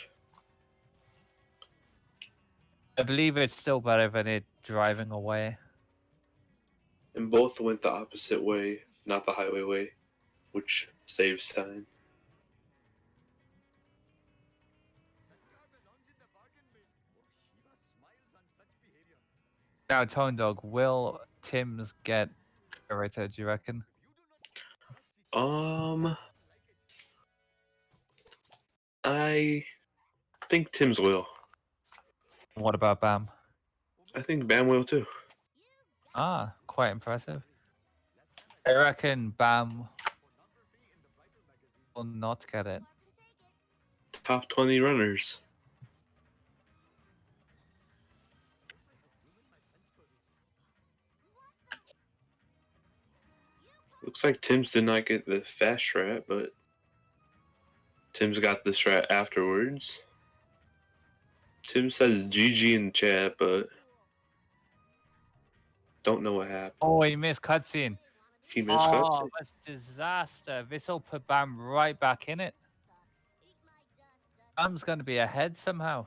I believe it's still better than it driving away. And both went the opposite way, not the highway way, which saves time. Now, Tone Dog, will Tim's get Curator, do you reckon? I think Tim's will. What about Bam? I think Bam will too. Ah, quite impressive. I reckon Bam will not get it. Top 20 runners. Looks like Tim's did not get the fast strat, but Tim's got the strat afterwards. Tim says GG in chat, but don't know what happened. Oh, he missed cutscene. He missed Oh, cutscene. that's disaster. This will put Bam right back in it. Bam's going to be ahead somehow.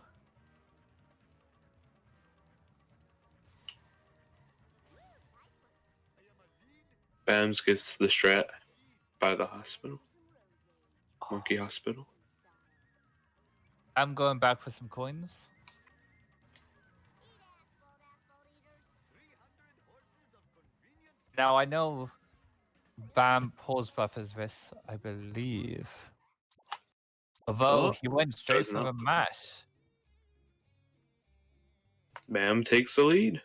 Bams gets the strat by the hospital. Monkey Hospital. I'm going back for some coins. Now, I know Bam pause buffers this, I believe. Although he went straight does for the not. mash. Bam takes the lead.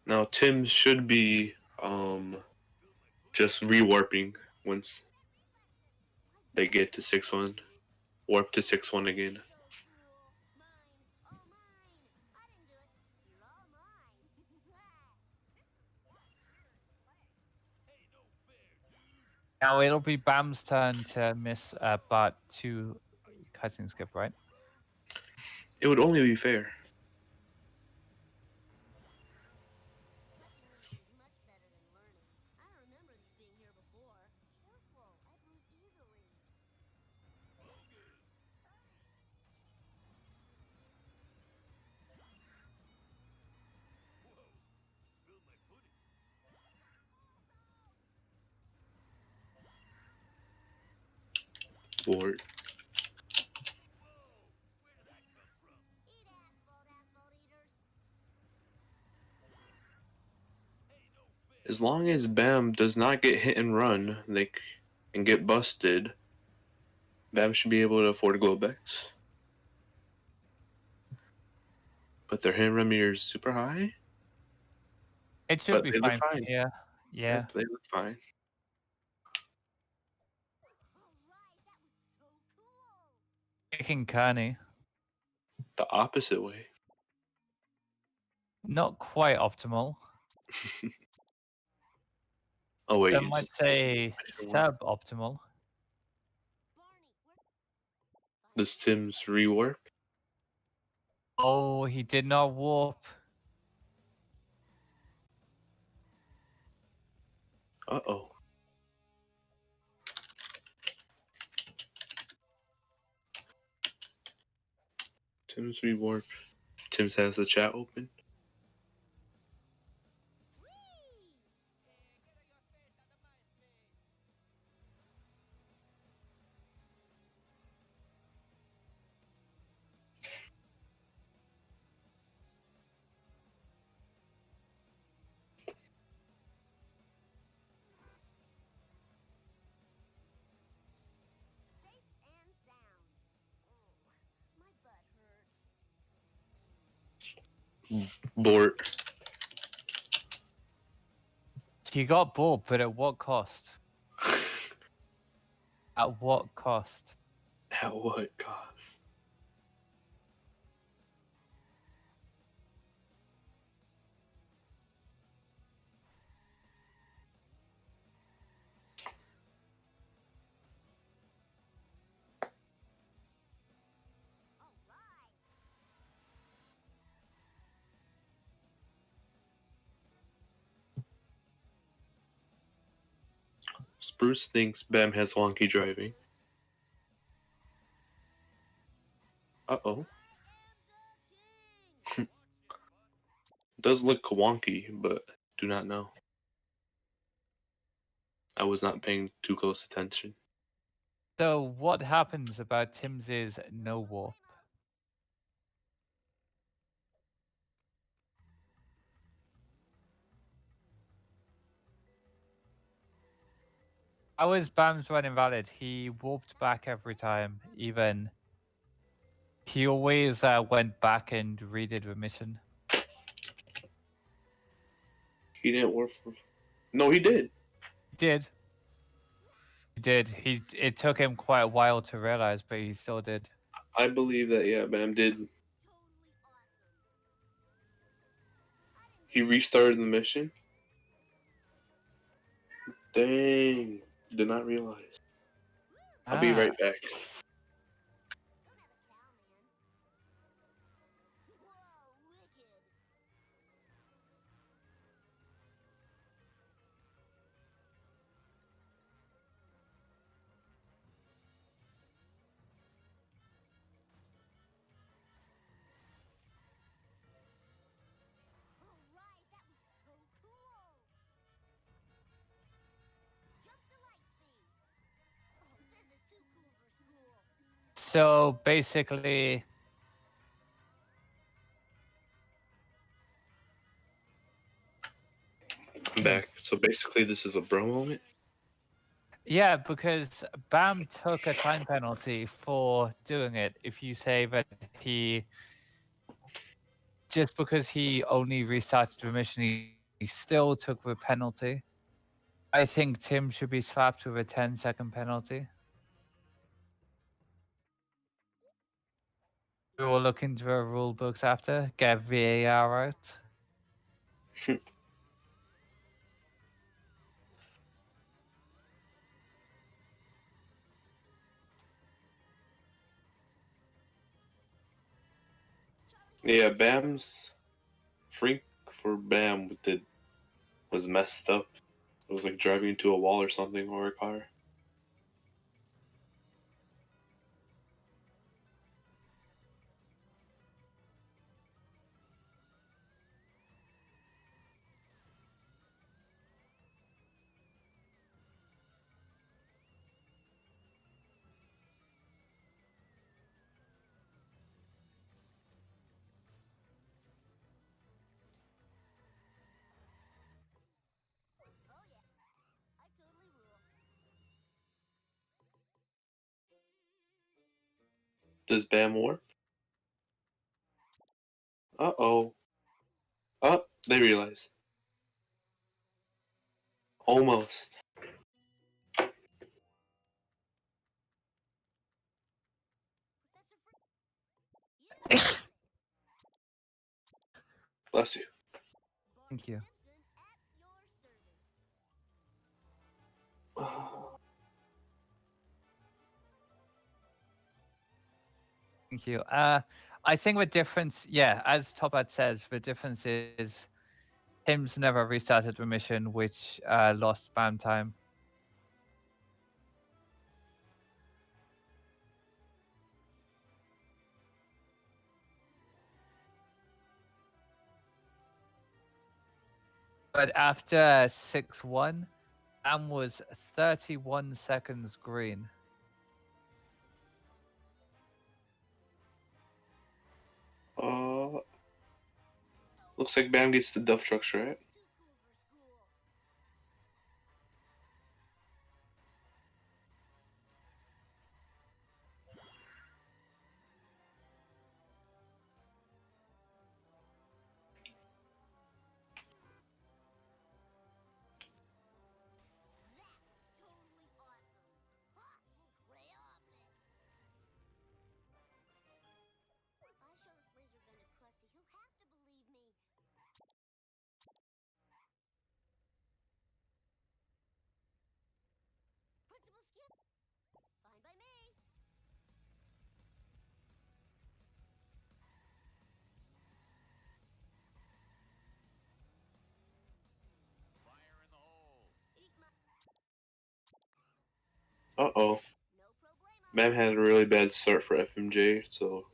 Now Tim should be just rewarping once they get to 6-1. Warp to 6-1 again. Now it'll be Bam's turn to miss Bart 2 cutscene skip, right? It would only be fair. Board. As long as Bam does not get hit and run, and get busted, Bam should be able to afford Globex. But their hit and run meter is super high. It should But be they look fine. fine. Yeah. Yeah. Yep, they look fine. Picking Kearney. The opposite way. Not quite optimal. Oh wait, I you might just say mission one. suboptimal. Does Tim's rewarp? Oh, he did not warp. Uh-oh. Tim's rewarp. Tim's has the chat open. Bort. He got bored, but at what cost? At what cost? At what cost? Spruce thinks Bam has wonky driving. Uh-oh. Does look wonky, but do not know. I was not paying too close attention. So what happens about Tim's no warp? How was Bam's run invalid? He warped back every time, even. He always went back and redid the mission. He didn't work for. No, he did. He did. He did. It took him quite a while to realize, but he still did. I believe that, yeah, Bam did. He restarted the mission. Dang. Did not realize. I'll be right back. So basically, I'm back. So basically, this is a bro moment. yeah, because Bam took a time penalty for doing it. If you say that he, just because he only restarted the mission, he still took the penalty. I think Tim should be slapped with a 10-second penalty. We will look into the rule books after, get VAR out. Yeah, Bam's freak for Bam was messed up. It was like driving into a wall or something, or a car. Does Bam warp? Uh-oh. Oh, they realize. Almost. Bless you. Thank you. Thank you. I think the difference, yeah, as Topad says, the difference is Tim's never restarted the mission, which lost Bam time. But after 6-1, Bam was 31 seconds green. Looks like Bam gets the Duff Trucks, right? Uh-oh. Bam had a really bad start for FMJ, so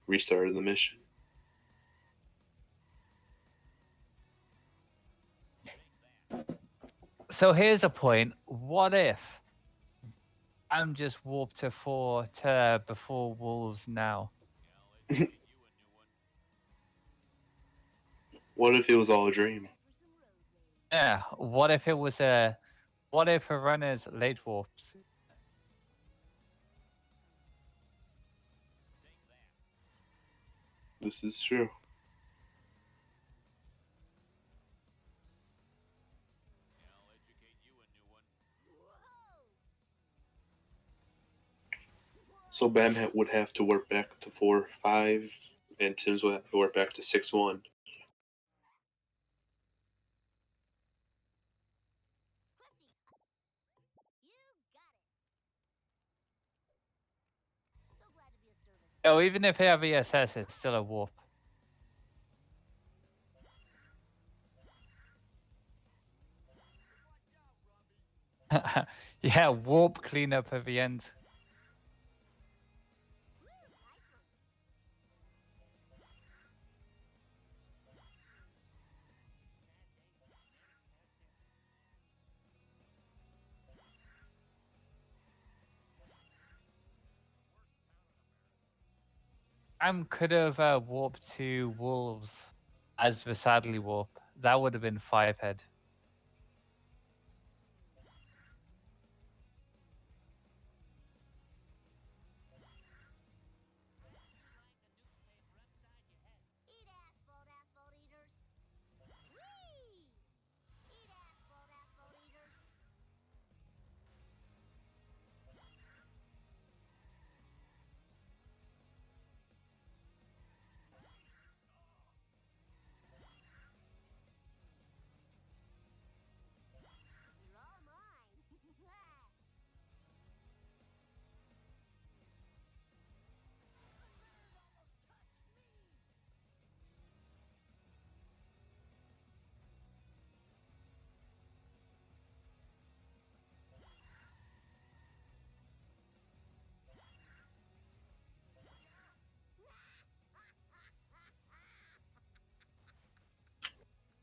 restarted the mission. So here's a point. What if I'm just warped to 4 to before Wolves now? What if it was all a dream? Yeah. What if it was a? What if a runner's late warps? This is true. So Bam would have to work back to 4-5, and Tim's would have to work back to 6-1. Oh, even if they have ESS, it's still a warp. Yeah, warp cleanup at the end. Could have warped to Wolves as the Sadly warp. That would have been 5 head.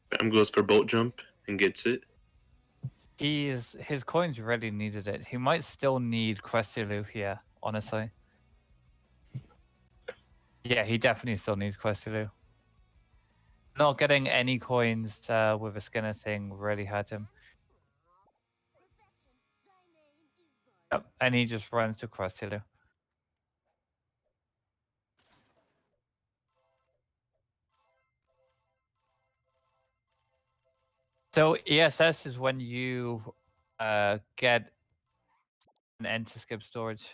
Bam goes for boat jump and gets it. His coins really needed it. He might still need Questilu here, honestly. Yeah, he definitely still needs Questilu. Not getting any coins with a Skinner thing really hurt him. Yep, and he just runs to Questilu. So ESS is when you get an enter skip storage.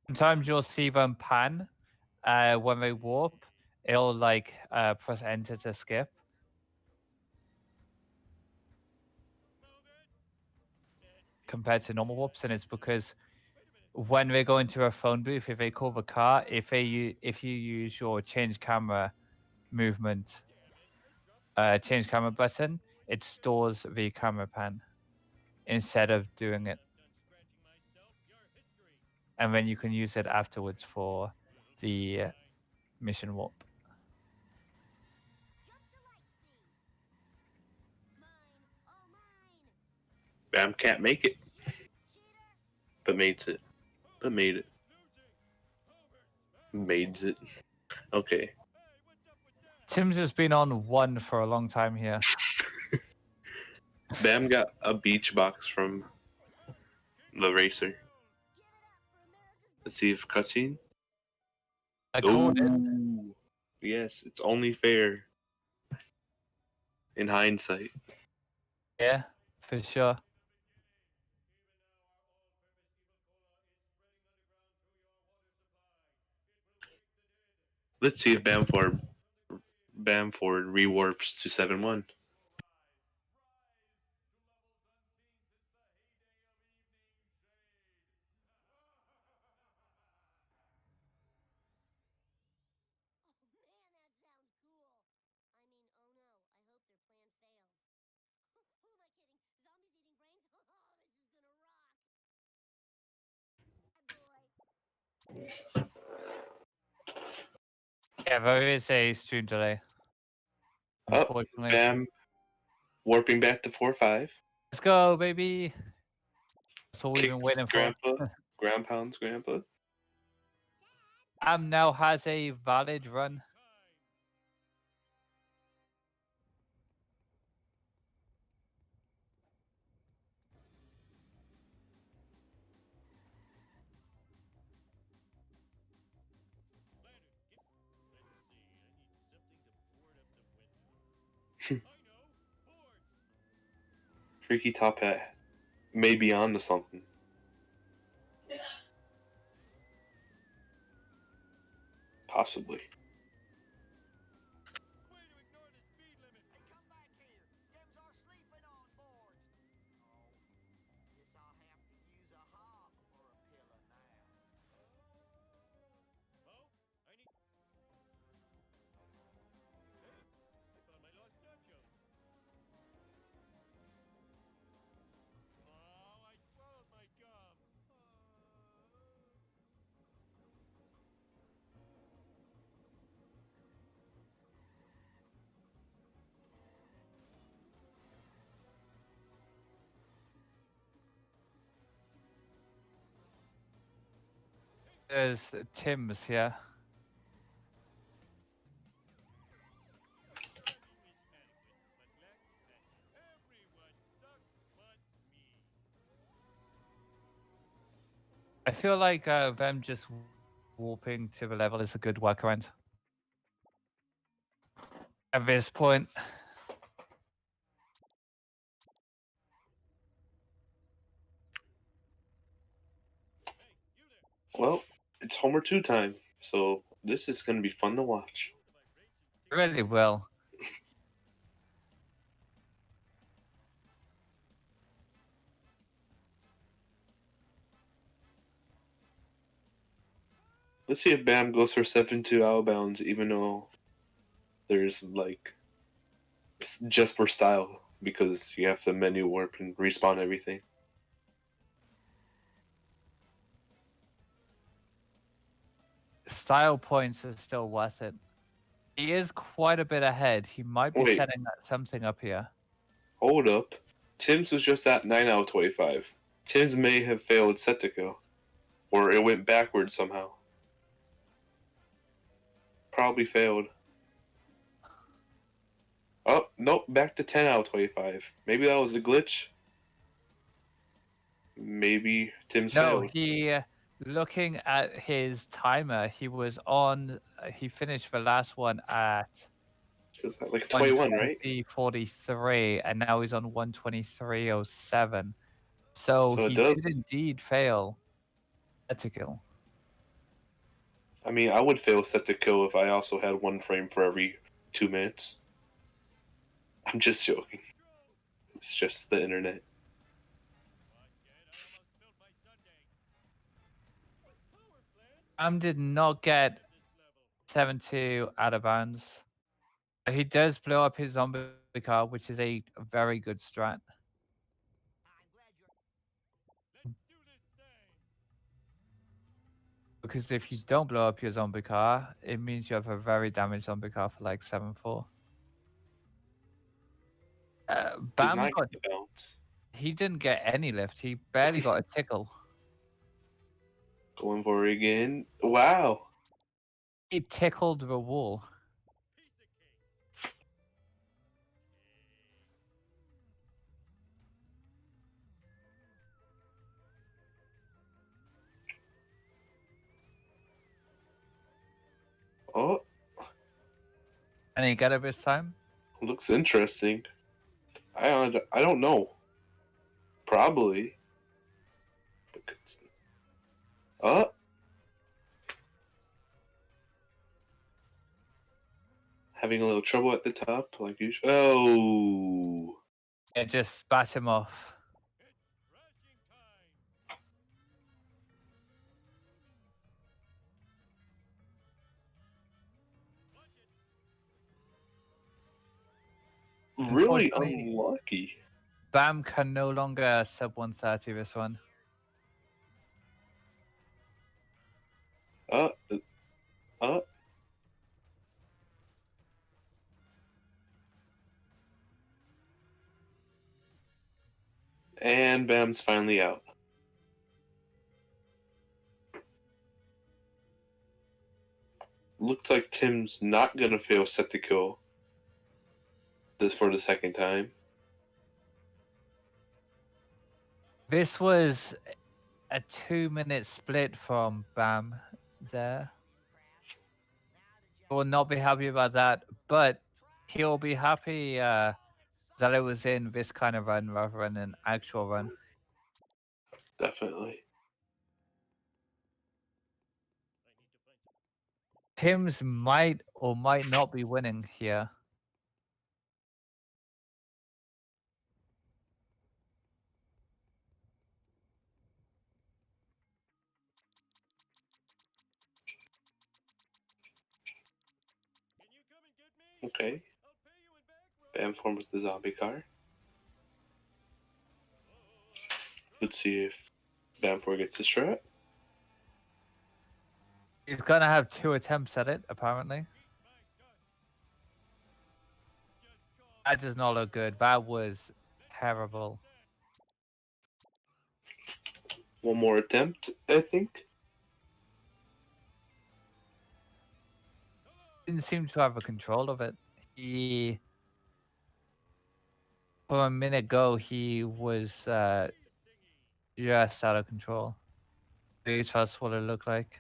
Sometimes you'll see them pan when they warp. It'll like press enter to skip. Compared to normal warps, and it's because when they go into a phone booth, if they call the car, if you use your change camera movement, change camera button, it stores the camera pan instead of doing it, and then you can use it afterwards for the mission warp. Bam can't make it, but made it. But made it. Mades it. Okay. Tim's has been on 1 for a long time here. Bam got a beach box from the racer. Let's see if cutscene. I called it. Ooh. Yes, it's only fair. In hindsight. Yeah, for sure. Let's see if Bamford rewarps to 7-1. Yeah, there is a stream delay. Oh, Unfortunately. Bam warping back to 4-5. Let's go, baby. That's what we've been Kicks waiting for. Grandpa. Ground pounds Grandpa. Bam now has a valid run. Freaky Top Hat may be on to something. Possibly. There's Tim's here. I feel like them just warping to the level is a good workaround. At this point, Well, it's Homer 2 time, so this is going to be fun to watch. really will. Let's see if Bam goes for 7-2 out of bounds, even though there's like it's just for style because you have to menu warp and respawn everything. Style points is still worth it. He is quite a bit ahead. He might be Wait. setting something up here. Hold up. Tim's was just at 9 out of 25. Tim's may have failed set to go. Or it went backwards somehow. Probably failed. Oh, nope, back to 10 out of 25. Maybe that was a glitch. Maybe Tim's No, failed. he looking at his timer, he was on he finished the last one at It was at like 21, right? 120.43 and now he's on 123.07. So So it he does. did indeed fail to kill. I mean, I would fail set to kill if I also had one frame for every 2 minutes. I'm just joking. It's just the internet. Did not get 7-2 out of bounds. He does blow up his zombie car, which is a very good strat. Because if you don't blow up your zombie car, it means you have a very damaged zombie car for like 7-4. Does Bam not got, get the bounce. he didn't get any lift. He barely got a tickle. Going for it again. Wow. He tickled the wall. Oh, And he got it this time. looks interesting. I don't know. Probably. Oh. Having a little trouble at the top, like usual. Oh. It just spat him off. Really Unfortunately, unlucky. Bam can no longer sub 130 this one. Uh, uh. And Bam's finally out. Looks like Tim's not gonna fail set to kill this for the second time. This was a 2-minute split from Bam there. Will not be happy about that, but he'll be happy that it was in this kind of run rather than an actual run. Definitely. Tim's might or might not be winning here. Okay. Bamford with the zombie car. Let's see if Bamford gets the strat. He's gonna have 2 attempts at it, apparently. That does not look good. That was terrible. One more attempt, I think. Didn't seem to have a control of it. He, from a minute ago, he was just out of control. At least that's what it looked like.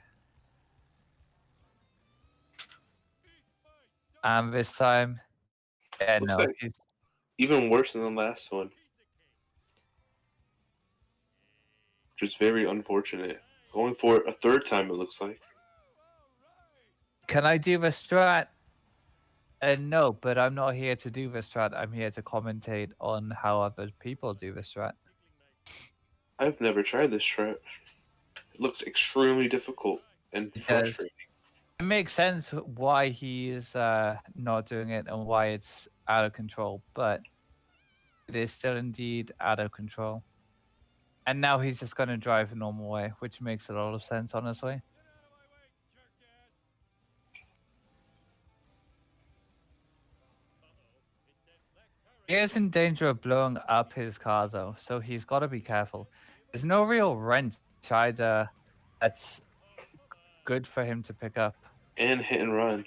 And this time, yeah, Looks no, like even worse than the last one. Which is very unfortunate. Going for it a third time, it looks like. can I do the strat? No, but I'm not here to do the strat. I'm here to commentate on how other people do the strat. I've never tried this strat. It looks extremely difficult and It does. frustrating. It makes sense why he's not doing it and why it's out of control, but it is still indeed out of control. And now he's just going to drive the normal way, which makes a lot of sense, honestly. He is in danger of blowing up his car, though, so he's got to be careful. There's no real wrench either that's good for him to pick up. And hit and run.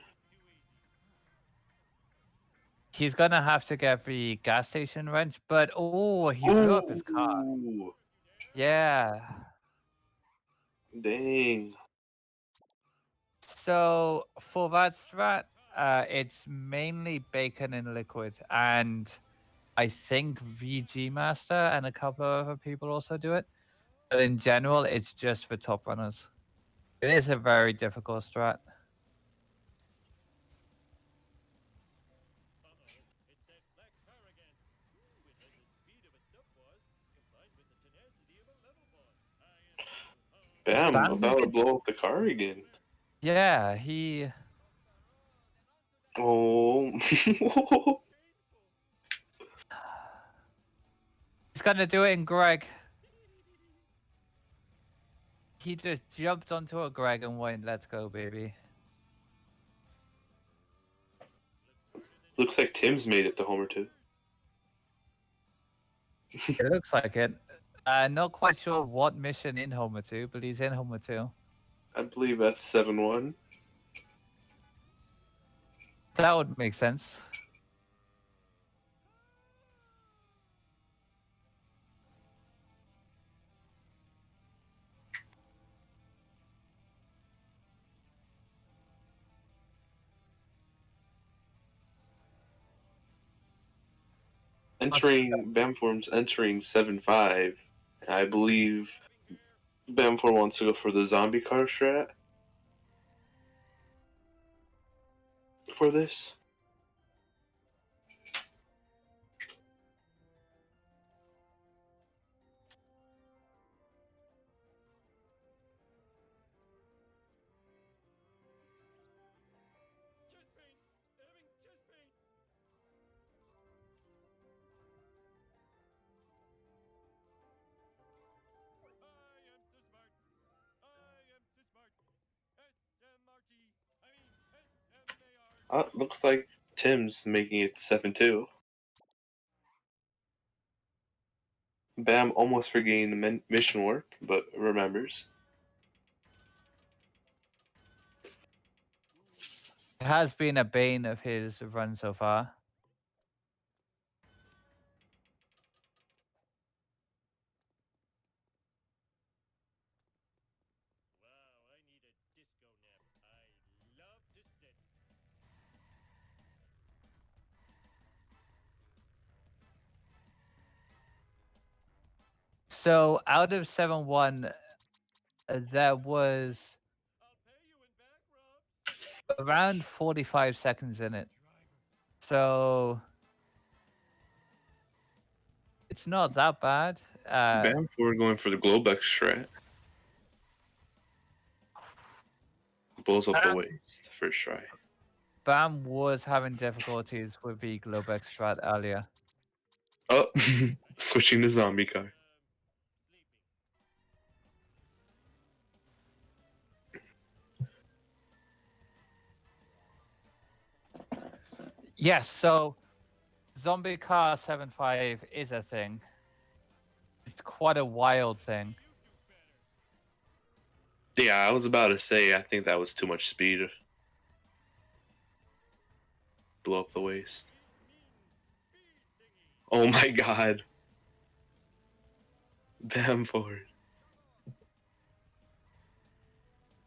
He's going to have to get the gas station wrench, but oh, he blew up his car. Ooh, Yeah. dang. So for that strat, it's mainly bacon in liquid, and I think VG Master and a couple of other people also do it. But in general, it's just for top runners. It is a very difficult strat. Bam, Bam about to gets- blow up the car again. Yeah, Oh. he's gonna do it in Greg. He just jumped onto a Greg and went, "Let's go, baby." Looks like Tim's made it to Homer too. It looks like it. Not quite sure what mission in Homer 2, but he's in Homer 2. I believe that's 7-1. That would make sense. Bamford's entering 7-5. I believe Bamford wants to go for the zombie car strat for this. Looks like Tim's making it 7-2. Bam almost regained mission warp, but remembers. It has been a bane of his run so far. So out of 7-1, there was around 45 seconds in it. So it's not that bad. Bamford going for the Globex strat. Blows up the waist first try. Bam was having difficulties with the Globex strat earlier. Oh, switching to zombie car. Yes, so Zombie Car 7.5 is a thing. It's quite a wild thing. Yeah, I was about to say, I think that was too much speed. Blow up the waist. Oh my god. Bamford.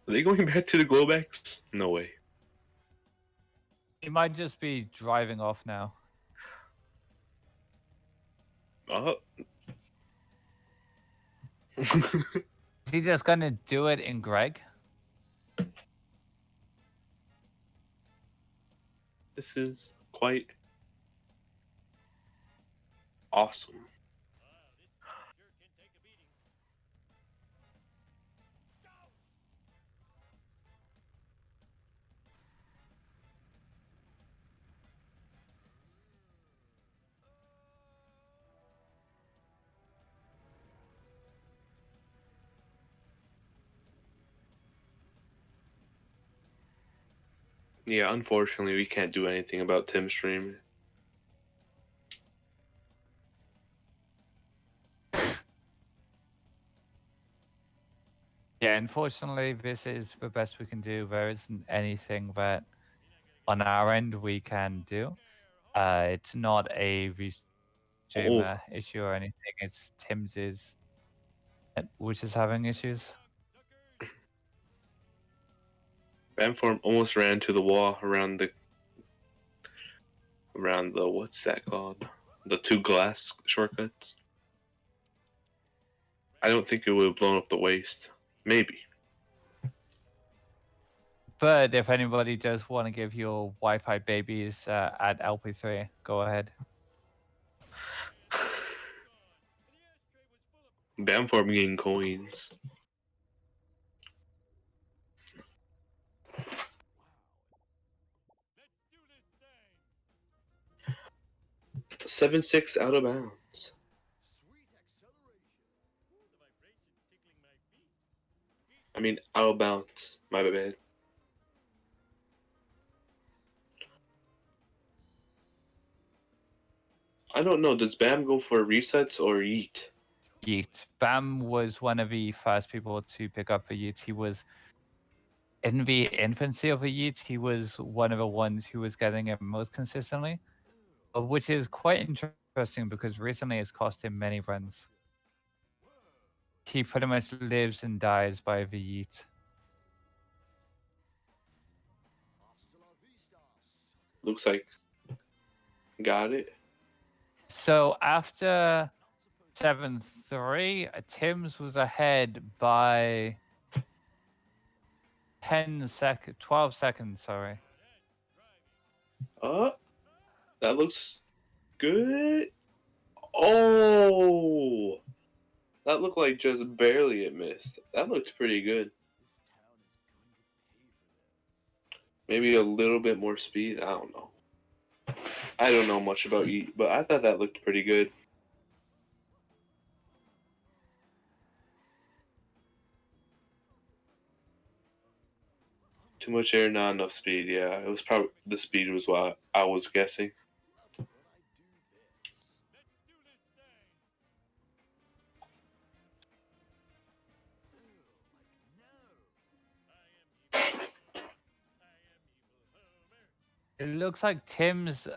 Are they going back to the Globex? No way. He might just be driving off now. Oh. Is he just gonna do it in Greg? This is quite awesome. Yeah, unfortunately, we can't do anything about Tim's stream. Yeah, unfortunately, this is the best we can do. There isn't anything that on our end we can do. It's not a streamer issue or anything. It's Tim's which is having issues. Bamford almost ran to the wall around the what's that called? The two glass shortcuts. I don't think it would have blown up the waist. Maybe. But if anybody does want to give your Wi-Fi babies at LP3, go ahead. Bamford getting coins. Seven six out of bounds. I mean, out of bounds. My bad. I don't know. Does Bam go for resets or yeet? Yeet. Bam was one of the first people to pick up the Yeet. He was in the infancy of the Yeet. He was one of the ones who was getting it most consistently, which is quite interesting because recently it's cost him many runs. He pretty much lives and dies by the Yeet. Looks like got it. So after 7-3, Tim's was ahead by 12 seconds, sorry. That looks good. Oh, that looked like just barely it missed. That looked pretty good. Maybe a little bit more speed. I don't know. I don't know much about Yeet, but I thought that looked pretty good. Too much air, not enough speed. Yeah, it was probably the speed was what I was guessing. It looks like Tim's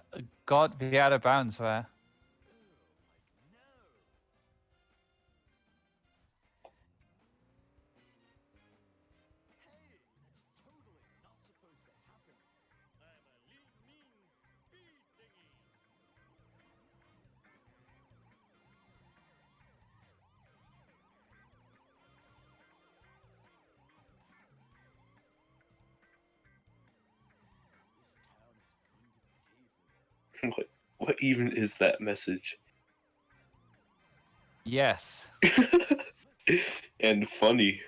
got the out of bounds there. What even is that message? Yes. And funny.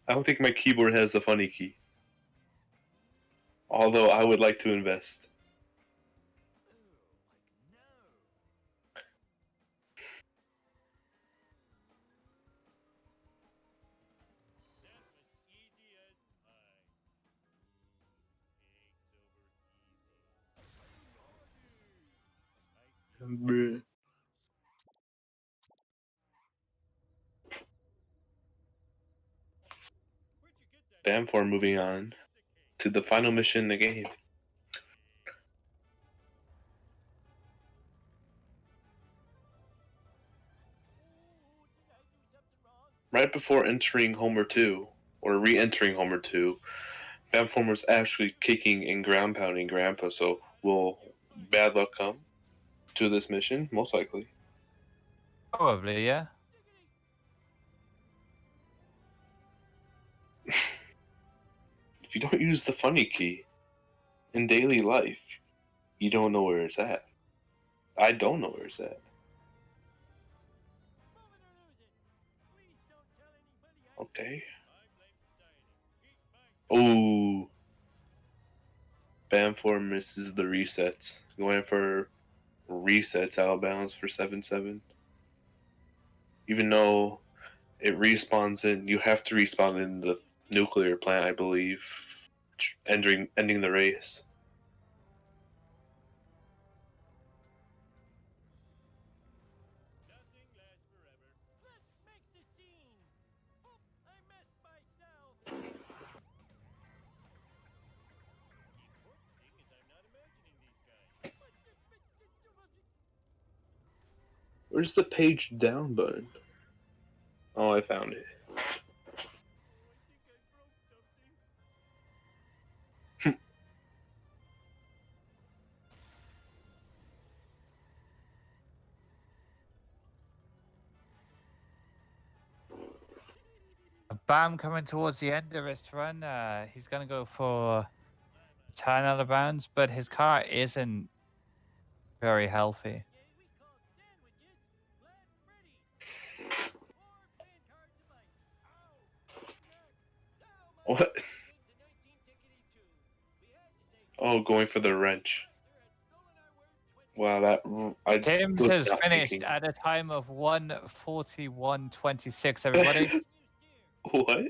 I don't think my keyboard has the funny key. Although I would like to invest. Bruh. Bamford moving on to the final mission in the game. Right before entering Homer 2, or re-entering Homer 2, Bamford was actually kicking and ground pounding Grandpa, so will bad luck come to this mission? Most likely. Probably, yeah. If you don't use the funny key in daily life, you don't know where it's at. I don't know where it's at. Okay. Oh. Bamford misses the resets. Going for resets out of bounds for 7-7. Even though it respawns in, you have to respawn in the nuclear plant, I believe, ending the race. Where's the page down button? Oh, I found it. Bam coming towards the end of his run. He's going to go for 10 out of bounds, but his car isn't very healthy. What? Oh, going for the wrench. Wow, that I Tim's was has not finished thinking. at a time of 1:41.26. Everybody, What?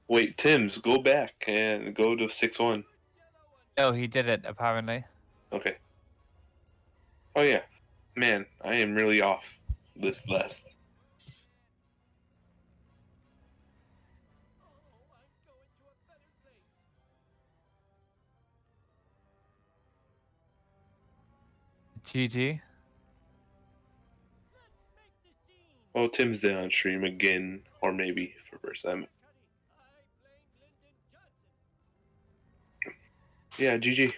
Wait, Tim's, go back and go to 6-1. no, he did it apparently. Okay. Oh yeah, man, I am really off this last. GG. Oh, Tim's there on stream again, or maybe for first time. Yeah, GG.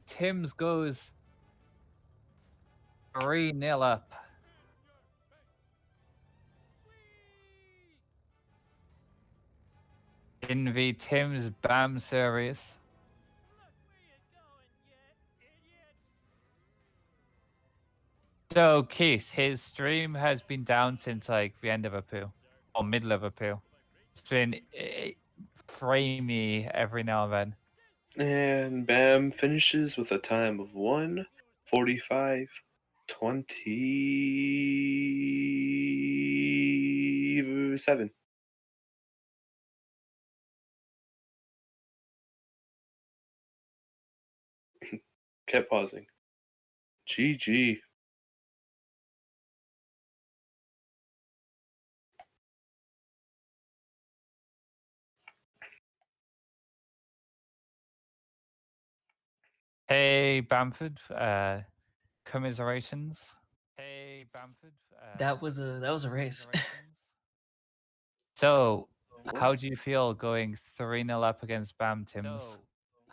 Tim's goes 3-0 up. In the Tim's Bam series. So, Keith, his stream has been down since like the end of April or middle of April. It's been framey every now and then. And Bam finishes with a time of 1:45.20. to 7. Kept pausing. GG. Hey, Bamford. Commiserations. Hey, Bamford. That was a race. So, What? how do you feel going 3-0 up against Bam Tims?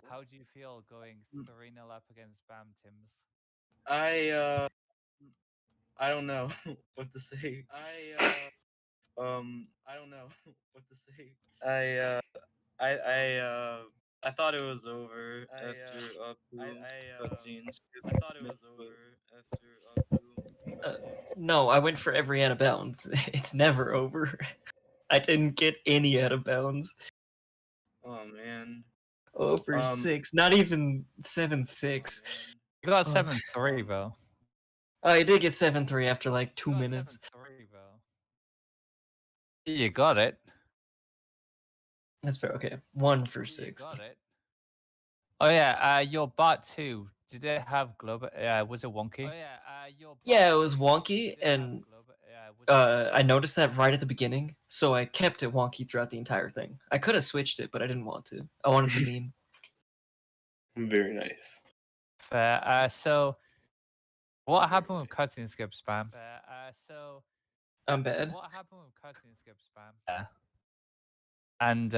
How do you feel going 3-0 up against Bam Tims? I don't know what to say. I don't know what to say. I thought it was over after up to cutscenes. I thought it was over after no, I went for every out of bounds. It's never over. I didn't get any out of bounds. Oh man. Over 6, not even 7-6. You got Oh. 7-3, bro. Oh, I did get 7-3 after like 2 minutes. 7-3, bro. You got it. That's fair. Okay, 1 for 6. Got it. Oh yeah, your bot too. Did it have global? Was it wonky? Oh yeah, Yeah, it was wonky, and I noticed that right at the beginning, so I kept it wonky throughout the entire thing. I could have switched it, but I didn't want to. I wanted the meme. Very nice. Fair. So, what happened with cutscene skip spam? I'm bad. What happened with cutscene skip spam? Yeah. And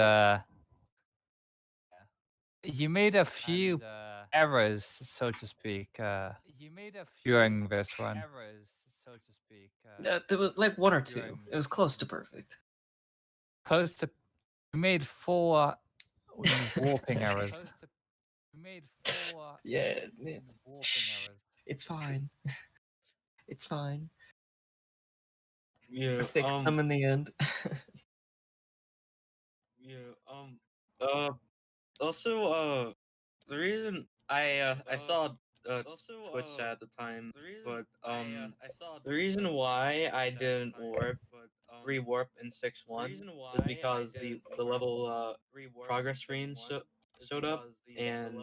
you made a few errors, so to speak. During this run. There was like 1 or 2. It was close to perfect. Close to. You made 4 warping errors. You made 4 Yeah, warping errors. it's fine. It's fine. Yeah. I fixed them in the end. Yeah. Also, the reason I saw Twitch chat at the time, but the reason why I didn't rewarp in 6-1 is because the level progress screen showed up, and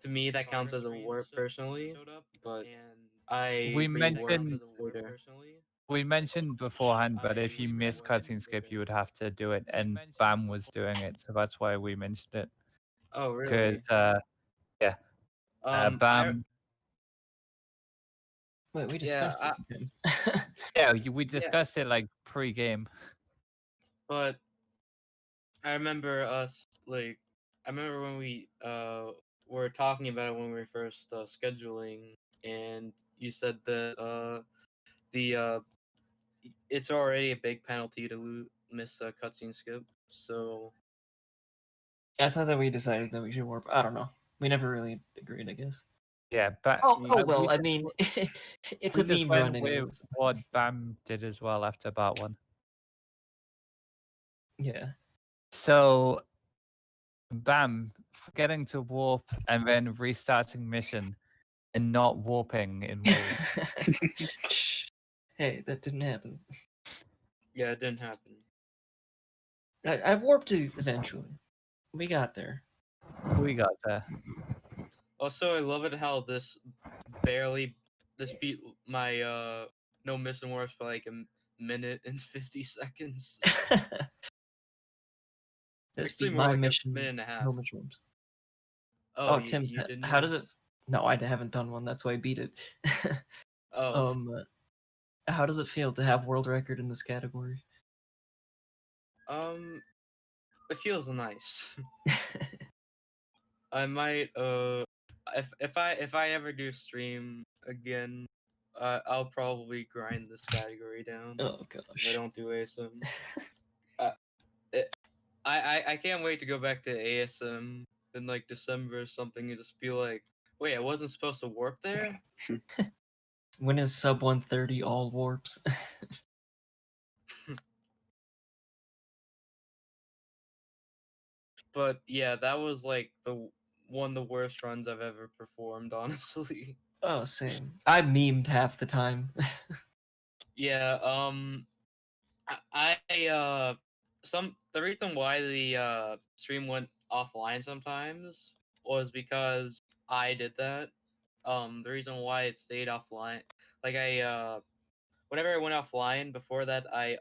to me that counts as a warp personally, but I We rewarped mentioned later. we mentioned beforehand, but if you missed cutscene skip, you would have to do it, and Bam was doing it, so that's why we mentioned it. Oh Because really? yeah, Bam. Wait, we Yeah, discussed this with him. Yeah, we discussed it like pre-game. but I remember I remember when we were talking about it when we were first scheduling, and you said that it's already a big penalty to miss a cutscene skip. So I thought that we decided that we should warp. I don't know. We never really agreed, I guess. Yeah, but Oh well, we I mean, it's a just meme went run with anyways. what Bam did as well after part 1. Yeah. So Bam forgetting to warp and then restarting mission and not warping in World. Shh. Hey, that didn't happen. yeah, it didn't happen. I warped it eventually. We got there. We got there. Also, I love it how this beat my no mission warps by like a minute and 50 seconds. This Actually, be more my like mission. a minute and a half. No mushrooms. Oh, Tim, you didn't how know? does it? No, I haven't done one. That's why I beat it. Oh, How does it feel to have world record in this category? it feels nice. I might if I ever do stream again, I'll probably grind this category down. Oh If I gosh. don't do ASM. I can't wait to go back to ASM in like December or something and just be like, wait, I wasn't supposed to warp there? When is sub 130 all warps? But yeah, that was like one of the worst runs I've ever performed, honestly. Oh, same. I memed half the time. Yeah, The reason why the stream went offline sometimes was because I did that. The reason why it stayed offline, like whenever I went offline before that, I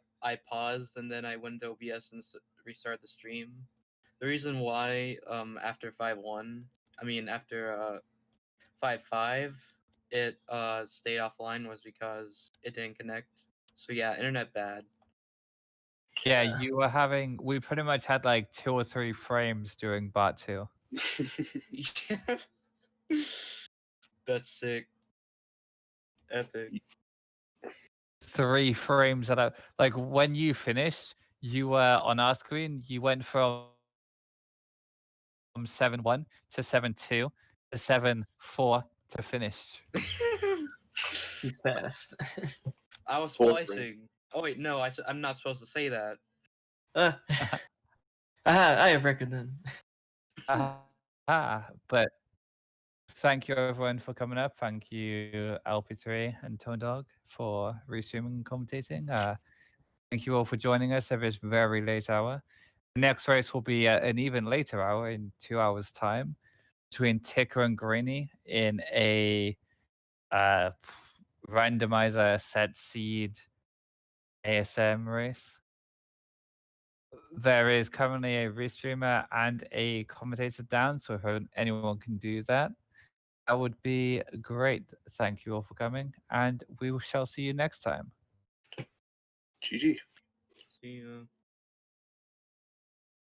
paused and then I went to OBS and restart the stream. The reason why after 5-1, I mean after 5-5, it stayed offline was because it didn't connect. So yeah, internet bad. Yeah, Yeah. you were having. We pretty much had like 2 or 3 frames during Bot 2. Yeah. That's sick. Epic. 3 frames at a like when you finished, you were on our screen. You went from 7-1 to 7-2 to 7-4 to finish. He's fast. I was Fourth ring. splicing. Oh wait, no, I'm not supposed to say that. I have record then. But thank you everyone for coming up. Thank you LP3 and Tone Dog for restreaming and commentating. Thank you all for joining us at this very late hour. The next race will be at an even later hour in 2 hours' time between Ticker and Greeny in a randomizer set seed ASM race. There is currently a restreamer and a commentator down, so if anyone can do that, that would be great. Thank you all for coming, and we shall see you next time. GG. See ya.